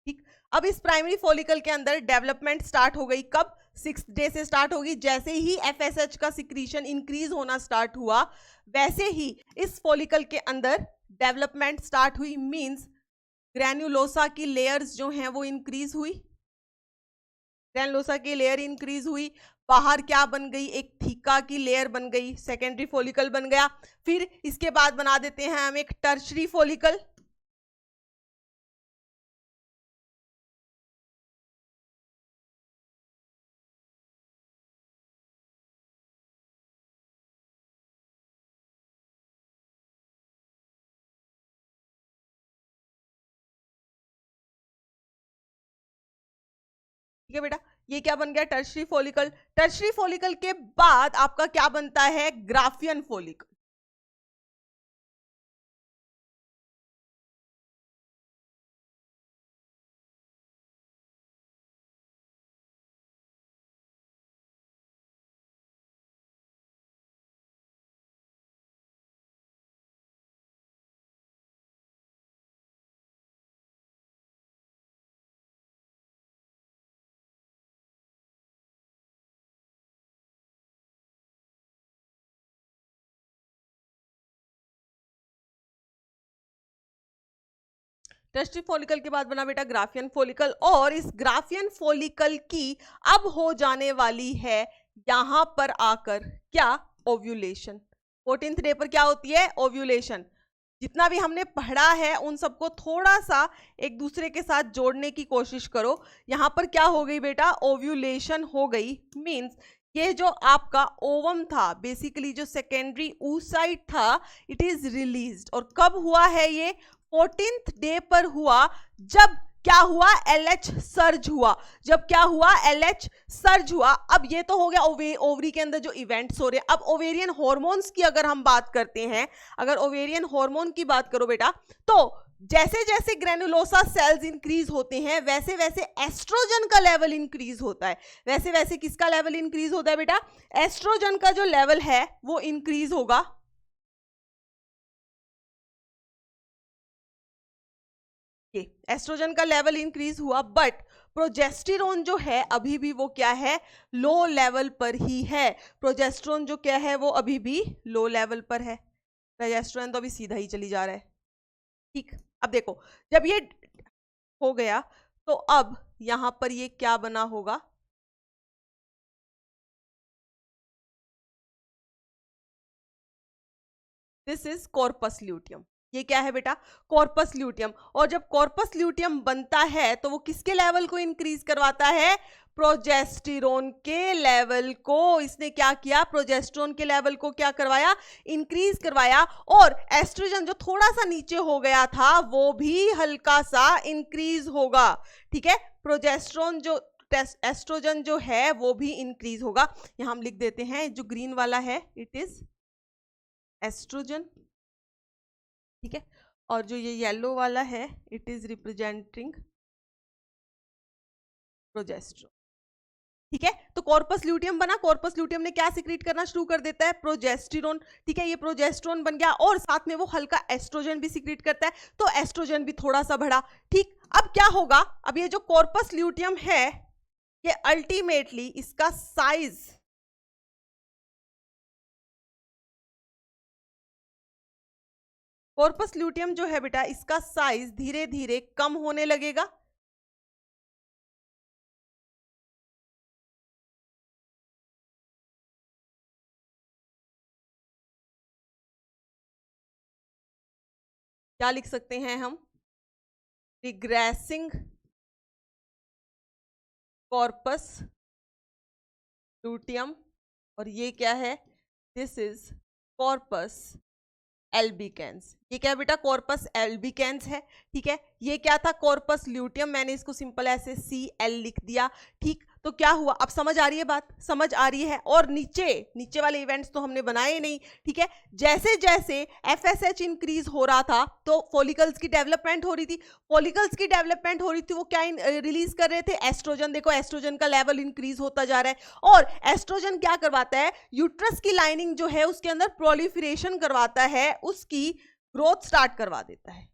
ठीक, अब इस प्राइमरी फॉलिकल के अंदर डेवलपमेंट स्टार्ट हो गई। कब? 6th डे से स्टार्ट होगी। जैसे ही एफएसएच का सिक्रीशन इंक्रीज होना स्टार्ट हुआ वैसे ही इस फॉलिकल के अंदर डेवलपमेंट स्टार्ट हुई। मींस ग्रैन्युलोसा की लेयर्स जो हैं वो इंक्रीज हुई। ग्रैनुलोसा की लेयर इंक्रीज हुई। बाहर क्या बन गई? एक थीका की लेयर बन गई, सेकेंडरी फॉलिकल बन गया। फिर इसके बाद बना देते हैं हम एक टर्शरी फॉलिकल। ठीक है बेटा, ये क्या बन गया? Tertiary follicle. टर्शरी फॉलिकल के बाद आपका क्या बनता है? Graafian follicle. टेस्टी फॉलिकल के बाद बना बेटा ग्राफियन फॉलिकल, और इस ग्राफियन फॉलिकल की अब हो जाने वाली है यहां पर आकर क्या, ओव्यूलेशन। 14th डे पर क्या होती है, ओव्यूलेशन। जितना भी हमने पढ़ा है उन सबको थोड़ा सा एक दूसरे के साथ जोड़ने की कोशिश करो। यहां पर क्या हो गई बेटा, ओव्यूलेशन हो गई। मींस ये जो आपका ओवम था, बेसिकली जो सेकेंडरी oocyte था, इट इज रिलीज्ड। और कब हुआ है ये, 14th डे पर हुआ, जब क्या हुआ, LH सर्ज हुआ। जब क्या हुआ, LH सर्ज हुआ। अब ये तो हो गया ओवरी के अंदर जो इवेंट्स हो रहे हैं। अब ओवेरियन हॉर्मोन्स की अगर हम बात करते हैं, अगर ओवेरियन हार्मोन की बात करो बेटा, तो जैसे जैसे ग्रेनुलोसा सेल्स इंक्रीज होते हैं वैसे वैसे एस्ट्रोजन का लेवल इंक्रीज होता है। वैसे वैसे किसका लेवल इंक्रीज होता है बेटा, एस्ट्रोजन का जो लेवल है वो इंक्रीज होगा। एस्ट्रोजन का लेवल इंक्रीज हुआ, बट प्रोजेस्टेरोन जो है अभी भी वो क्या है, लो लेवल पर ही है। प्रोजेस्टेरोन जो क्या है वो अभी भी लो लेवल पर है। प्रोजेस्टेरोन तो अभी सीधा ही चली जा रहा है। ठीक, अब देखो जब ये हो गया तो अब यहां पर ये क्या बना होगा, दिस इज कॉर्पस ल्यूटियम। ये क्या है बेटा, कॉर्पस ल्यूटियम। और जब कॉर्पस ल्यूटियम बनता है तो वो किसके लेवल को इंक्रीज करवाता है, प्रोजेस्टेरोन के लेवल को। इसने क्या किया, प्रोजेस्टेरोन के लेवल को क्या करवाया, इंक्रीज करवाया। और एस्ट्रोजन जो थोड़ा सा नीचे हो गया था वो भी हल्का सा इंक्रीज होगा। ठीक है, प्रोजेस्टेरोन जो एस्ट्रोजन जो है वो भी इंक्रीज होगा। यहां हम लिख देते हैं, जो ग्रीन वाला है इट इज एस्ट्रोजन। ठीक है, और जो ये येलो वाला है इट इज रिप्रेजेंटिंग प्रोजेस्टेरोन। ठीक है, तो कॉर्पस ल्यूटियम बना। कॉर्पस ल्यूटियम ने क्या सिक्रीट करना शुरू कर देता है, प्रोजेस्टेरोन। ठीक है, ये प्रोजेस्टेरोन बन गया और साथ में वो हल्का एस्ट्रोजन भी सिक्रीट करता है, तो एस्ट्रोजन भी थोड़ा सा बढ़ा। ठीक, अब क्या होगा, अब ये जो कॉर्पस ल्यूटियम है ये अल्टीमेटली इसका साइज, कॉर्पस ल्यूटियम जो है बेटा इसका साइज धीरे धीरे कम होने लगेगा। क्या लिख सकते हैं हम, रिग्रेसिंग कॉर्पस ल्यूटियम। और ये क्या है, दिस इज कॉर्पस एल्बिकेंस। ये क्या बेटा, कॉर्पस एल्बिकेंस है। ठीक है, ये क्या था, कॉर्पस ल्यूटियम। मैंने इसको सिंपल ऐसे CL लिख दिया। ठीक, तो क्या हुआ, अब समझ आ रही है बात, समझ आ रही है। और नीचे नीचे वाले इवेंट्स तो हमने बनाए नहीं। ठीक है, जैसे जैसे FSH इंक्रीज हो रहा था तो फॉलिकल्स की डेवलपमेंट हो रही थी। फॉलिकल्स की डेवलपमेंट हो रही थी, वो क्या रिलीज कर रहे थे, एस्ट्रोजन। देखो एस्ट्रोजन का लेवल इंक्रीज होता जा रहा है। और एस्ट्रोजन क्या करवाता है, यूट्रस की लाइनिंग जो है उसके अंदर प्रोलिफरेशन करवाता है, उसकी ग्रोथ स्टार्ट करवा देता है।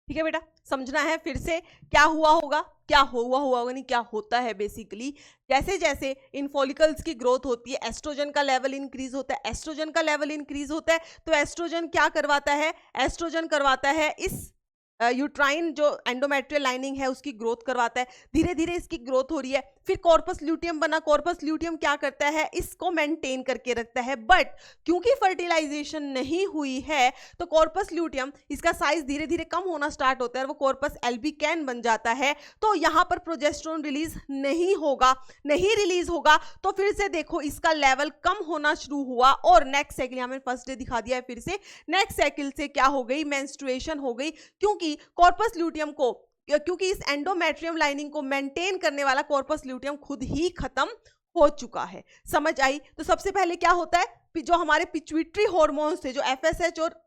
ठीक है बेटा, समझना है फिर से क्या हुआ होगा, क्या हुआ होगा नहीं, क्या होता है बेसिकली। जैसे जैसे इन फॉलिकल्स की ग्रोथ होती है एस्ट्रोजन का लेवल इंक्रीज होता है। एस्ट्रोजन का लेवल इंक्रीज होता है तो एस्ट्रोजन क्या करवाता है, एस्ट्रोजन करवाता है इस यूट्राइन जो एंडोमेट्रियल लाइनिंग है उसकी ग्रोथ करवाता है, धीरे धीरे इसकी ग्रोथ हो रही है, फिर कॉर्पस ल्यूटियम बना, कॉर्पस ल्यूटियम क्या करता है, इसको मेंटेन करके रखता है। बट क्योंकि फर्टिलाइजेशन नहीं हुई है तो कॉर्पस ल्यूटियम इसका साइज धीरे धीरे कम होना स्टार्ट होता है और वो कॉर्पस एल्बिकैन बन जाता है। तो यहाँ पर प्रोजेस्टेरोन रिलीज नहीं होगा, नहीं रिलीज होगा तो फिर से देखो इसका लेवल कम होना शुरू हुआ और नेक्स्ट साइकिल, यहाँ मैंने फर्स्ट डे दिखा दिया है, फिर से नेक्स्ट साइकिल से क्या हो गई, मेंस्ट्रुएशन हो गई, क्योंकि कॉर्पस ल्यूटियम को, क्योंकि इस एंडोमेट्रियम लाइनिंग को मेंटेन करने वाला कॉर्पस ल्यूटियम खुद ही खत्म हो चुका है। समझ आई? तो सबसे पहले क्या होता है, जो हमारे पिट्यूटरी हार्मोन्स थे जो एफएसएच और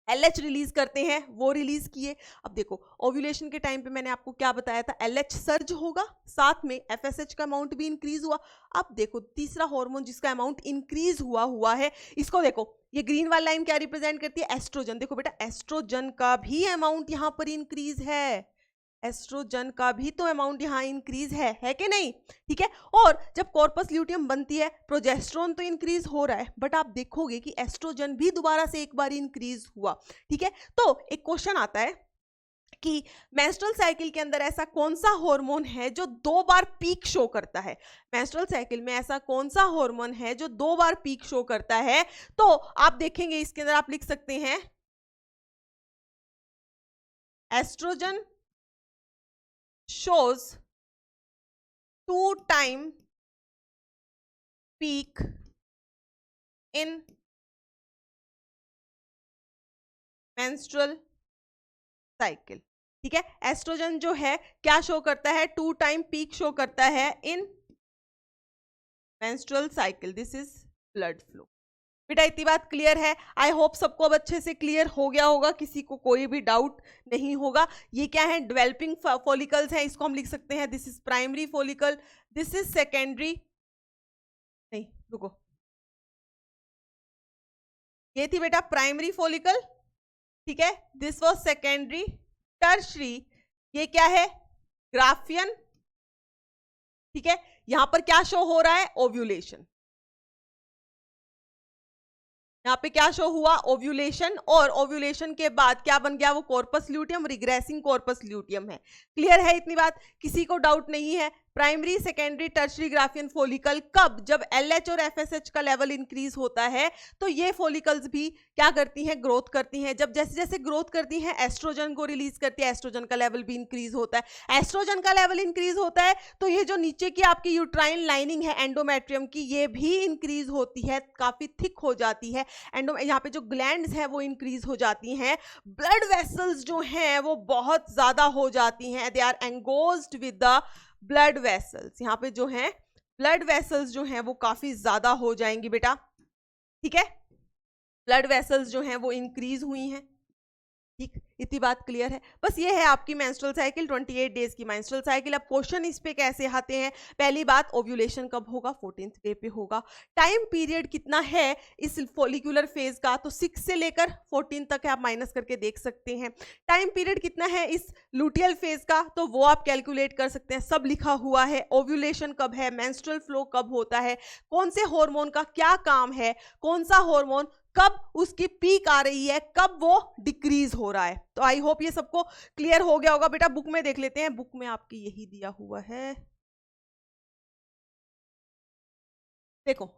एलएच रिलीज करते हैं वो रिलीज किए। अब देखो ओव्यूलेशन के टाइम पे मैंने आपको क्या बताया था, एलएच सर्ज होगा, साथ में एफएसएच का अमाउंट भी इंक्रीज हुआ। अब देखो तीसरा हार्मोन जिसका अमाउंट इंक्रीज हुआ है, इसको देखो, ये ग्रीन वाली लाइन क्या रिप्रेजेंट करती है, एस्ट्रोजन। देखो बेटा एस्ट्रोजन का भी अमाउंट यहाँ पर इंक्रीज है, एस्ट्रोजन का भी तो अमाउंट यहाँ इंक्रीज है कि नहीं? ठीक है। और जब कॉर्पस ल्यूटियम बनती है प्रोजेस्टेरोन तो इंक्रीज हो रहा है, बट आप देखोगे कि एस्ट्रोजन भी दोबारा से एक बार इंक्रीज हुआ। ठीक है। तो एक क्वेश्चन आता है कि मेंस्ट्रुअल साइकिल के अंदर ऐसा कौन सा हार्मोन है जो 2 बार पीक शो करता है, मेंस्ट्रुअल साइकिल में ऐसा कौन सा हार्मोन है जो 2 बार पीक शो करता है? तो आप देखेंगे इसके अंदर आप लिख सकते हैं oestrogen shows 2 time peak in menstrual cycle। ठीक है, एस्ट्रोजन जो है क्या शो करता है, 2 टाइम पीक शो करता है इन menstrual cycle। This is blood flow. बेटा इतनी बात क्लियर है? आई होप सबको अब अच्छे से क्लियर हो गया होगा, किसी को कोई भी डाउट नहीं होगा। ये क्या है, डेवलपिंग फॉलिकल्स है, इसको हम लिख सकते हैं this is primary follicle, this is secondary, नहीं रुको, ये थी बेटा प्राइमरी फॉलिकल, ठीक है, दिस वाज सेकेंडरी, टर्शरी, ये क्या है, ग्राफियन। ठीक है, यहां पर क्या शो हो रहा है, ओव्यूलेशन, यहाँ पे क्या शो हुआ, ओव्यूलेशन, और ओव्यूलेशन के बाद क्या बन गया, वो corpus luteum, regressing corpus luteum है। क्लियर है इतनी बात, किसी को डाउट नहीं है? Primary, secondary, tertiary Graafian follicle कब, जब एलएच और एफएसएच का लेवल इंक्रीज होता है तो ये फॉलिकल्स भी क्या करती हैं, ग्रोथ करती हैं। जब जैसे जैसे ग्रोथ करती हैं एस्ट्रोजन को रिलीज करती है, एस्ट्रोजन का लेवल भी इंक्रीज होता है। एस्ट्रोजन का लेवल इंक्रीज होता है तो ये जो नीचे की आपकी यूट्राइन लाइनिंग है एंडोमेट्रियम की, ये भी इंक्रीज होती है, काफी थिक हो जाती है। यहाँ पे जो ग्लैंड्स हैं वो इंक्रीज हो जाती हैं, ब्लड वेसल्स जो हैं वो बहुत ज्यादा हो जाती हैं, they are engorged with the blood vessels. यहाँ पे जो हैं ब्लड वेसल्स जो हैं वो काफी ज्यादा हो जाएंगी बेटा। ठीक है, ब्लड वेसल्स जो हैं वो इंक्रीज हुई हैं। ठीक, इतनी बात क्लियर है? बस ये है आपकी मेंस्ट्रुअल साइकिल, 28 डेज की मेंस्ट्रुअल साइकिल। अब क्वेश्चन इस पे कैसे आते हैं, पहली बात ओव्यूलेशन कब होगा, 14th डे पे होगा। टाइम पीरियड कितना है इस फॉलिकुलर फेज का, तो 6 से लेकर 14 तक है, आप माइनस करके देख सकते हैं। टाइम पीरियड कितना है इस लुटियल फेज का, तो वो आप कैलकुलेट कर सकते हैं, सब लिखा हुआ है। ओव्यूलेशन कब है, मेंस्ट्रुअल फ्लो कब होता है, कौन से हार्मोन का क्या काम है, कौन सा हार्मोन कब उसकी पीक आ रही है, कब वो डिक्रीज हो रहा है। तो आई होप ये सबको क्लियर हो गया होगा। बेटा बुक में देख लेते हैं, बुक में आपकी यही दिया हुआ है, देखो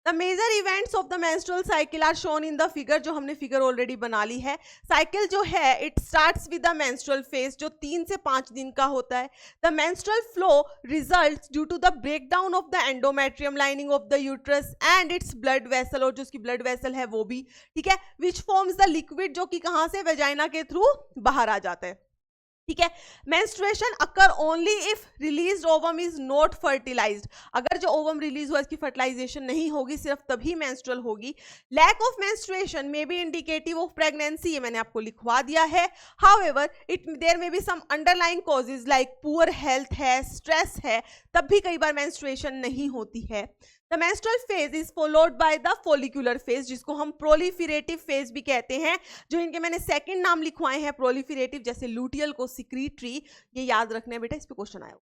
the major events of the menstrual cycle are shown in the figure, जो हमने फिगर ऑलरेडी बना ली है। साइकिल जो है it starts with the menstrual phase, जो 3 से 5 दिन का होता है। The menstrual flow results due to the breakdown of the endometrium lining of the uterus and its blood vessel, और जो उसकी ब्लड वेसल है वो भी, ठीक है, विच फॉर्म्स द लिक्विड, जो कि कहां से, वेजाइना के थ्रू बाहर आ जाता है। ठीक है, menstruation occur only if released ovum is not fertilised, अगर जो ओवम रिलीज हुआ इसकी फर्टिलाइजेशन नहीं होगी सिर्फ तभी मेंस्ट्रुअल होगी। Lack of menstruation may be indicative of pregnancy, ये मैंने आपको लिखवा दिया है। However it there may be some underlying causes like poor health है, स्ट्रेस है, तब भी कई बार मेंस्ट्रुएशन नहीं होती है। The menstrual phase is followed by the follicular phase, जिसको हम प्रोलिफरेटिव फेज भी कहते हैं। जो इनके मैंने सेकंड नाम लिखवाए हैं प्रोलिफरेटिव, जैसे लुटियल को सिक्रीटरी, ये याद रखना है बेटा, इस पे क्वेश्चन आया।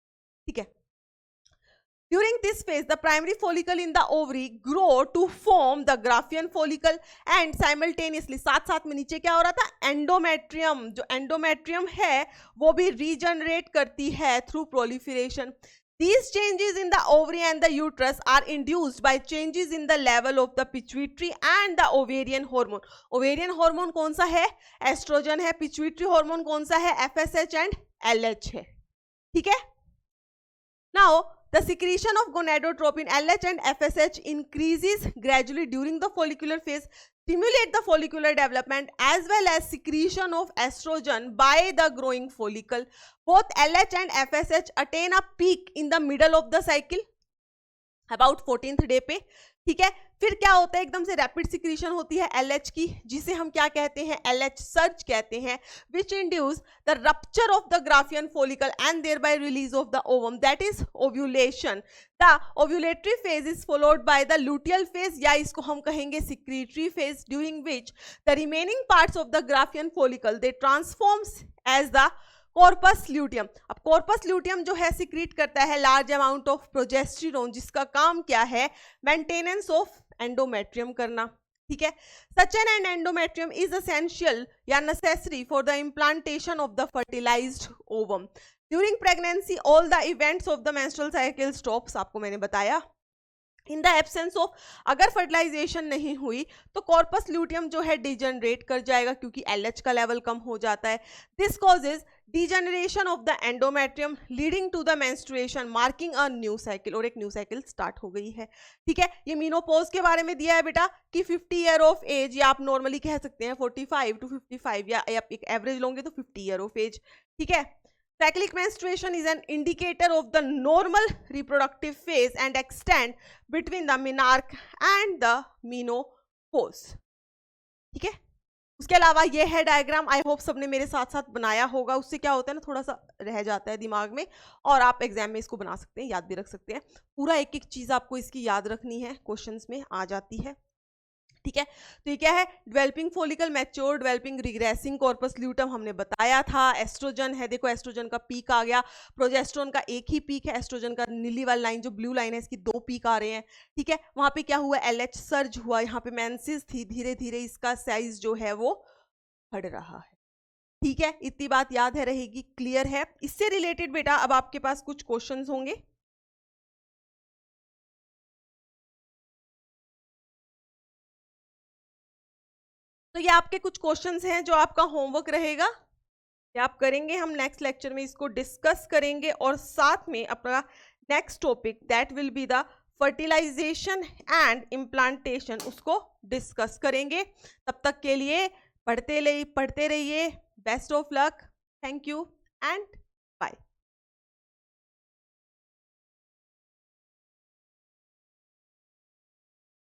ठीक है, During this phase, the primary follicle in the ovary grow to form the Graafian follicle and simultaneously साथ साथ में नीचे क्या हो रहा था, एंडोमेट्रियम, जो एंडोमेट्रियम है वो भी रीजनरेट करती है through proliferation. These changes in the ovary and the uterus are induced by changes in the level of the pituitary and the ovarian hormone. Ovarian hormone कौन सा है, एस्ट्रोजन है. pituitary hormone कौन सा है, FSH and LH है. ठीक है. Now the secretion of gonadotropin LH and FSH increases gradually during the follicular phase, stimulate the follicular development as well as secretion of estrogen by the growing follicle. Both LH and FSH attain a peak in the middle of the cycle, about 14th day पे. ठीक है. फिर क्या होता है, एकदम से rapid secretion होती है LH की, जिसे हम क्या कहते हैं, LH सर्ज कहते हैं, which induce the rupture of the Graafian follicle and thereby release of the ovum, that is ovulation. The ovulatory phase is followed by the luteal phase, या इसको हम कहेंगे secretory phase, during which the remaining parts of the Graafian follicle they transforms as the corpus luteum. अब corpus luteum जो है secrete करता है large amount of progesterone, जिसका काम क्या है, मेंटेनेंस ऑफ एंडोमेट्रियम करना. ठीक है. Such an endometrium is essential या necessary for the implantation of the fertilised ovum. During pregnancy all the events of the menstrual cycle stops. आपको मैंने बताया. इन द एब्सेंस ऑफ, अगर फर्टिलाइजेशन नहीं हुई तो कॉर्पस ल्यूटियम जो है डिजनरेट कर जाएगा क्योंकि LH का लेवल कम हो जाता है. This causes degeneration of the endometrium leading to the menstruation marking a new cycle, और एक न्यू साइकिल स्टार्ट हो गई है. ठीक है. ये मीनोपॉज के बारे में दिया है बेटा कि 50 ईयर ऑफ एज, या आप नॉर्मली कह सकते हैं 45 to 55, या आप एक एवरेज लोगे तो 50 ईयर ऑफ एज. ठीक है. Cyclic menstruation is an indicator of the normal reproductive phase and extend between the menarche and the menopause. ठीक है. उसके अलावा ये है डायग्राम, आई होप सबने मेरे साथ साथ बनाया होगा. उससे क्या होता है ना, थोड़ा सा रह जाता है दिमाग में, और आप एग्जाम में इसको बना सकते हैं, याद भी रख सकते हैं. पूरा एक एक चीज आपको इसकी याद रखनी है, क्वेश्चंस में आ जाती है. ठीक है. तो ये क्या है, developing follicle, mature, developing, regressing corpus luteum हमने बताया था. एस्ट्रोजन है, देखो एस्ट्रोजन का पीक आ गया. प्रोजेस्टेरोन का एक ही पीक है, एस्ट्रोजन का नीली वाली लाइन जो ब्लू लाइन है इसकी 2 पीक आ रहे हैं. ठीक है. वहां पे क्या हुआ, LH सर्ज हुआ, यहाँ पे मेंसेस थी, धीरे धीरे इसका साइज जो है वो बढ़ रहा है. ठीक है. इतनी बात याद है, रहेगी, क्लियर है. इससे रिलेटेड बेटा अब आपके पास कुछ क्वेश्चंस होंगे. तो ये आपके कुछ क्वेश्चंस हैं जो आपका होमवर्क रहेगा, ये आप करेंगे. हम नेक्स्ट लेक्चर में इसको डिस्कस करेंगे, और साथ में अपना next topic that will be the fertilisation and implantation, उसको डिस्कस करेंगे. तब तक के लिए पढ़ते रहिए. Best of luck. Thank you and bye.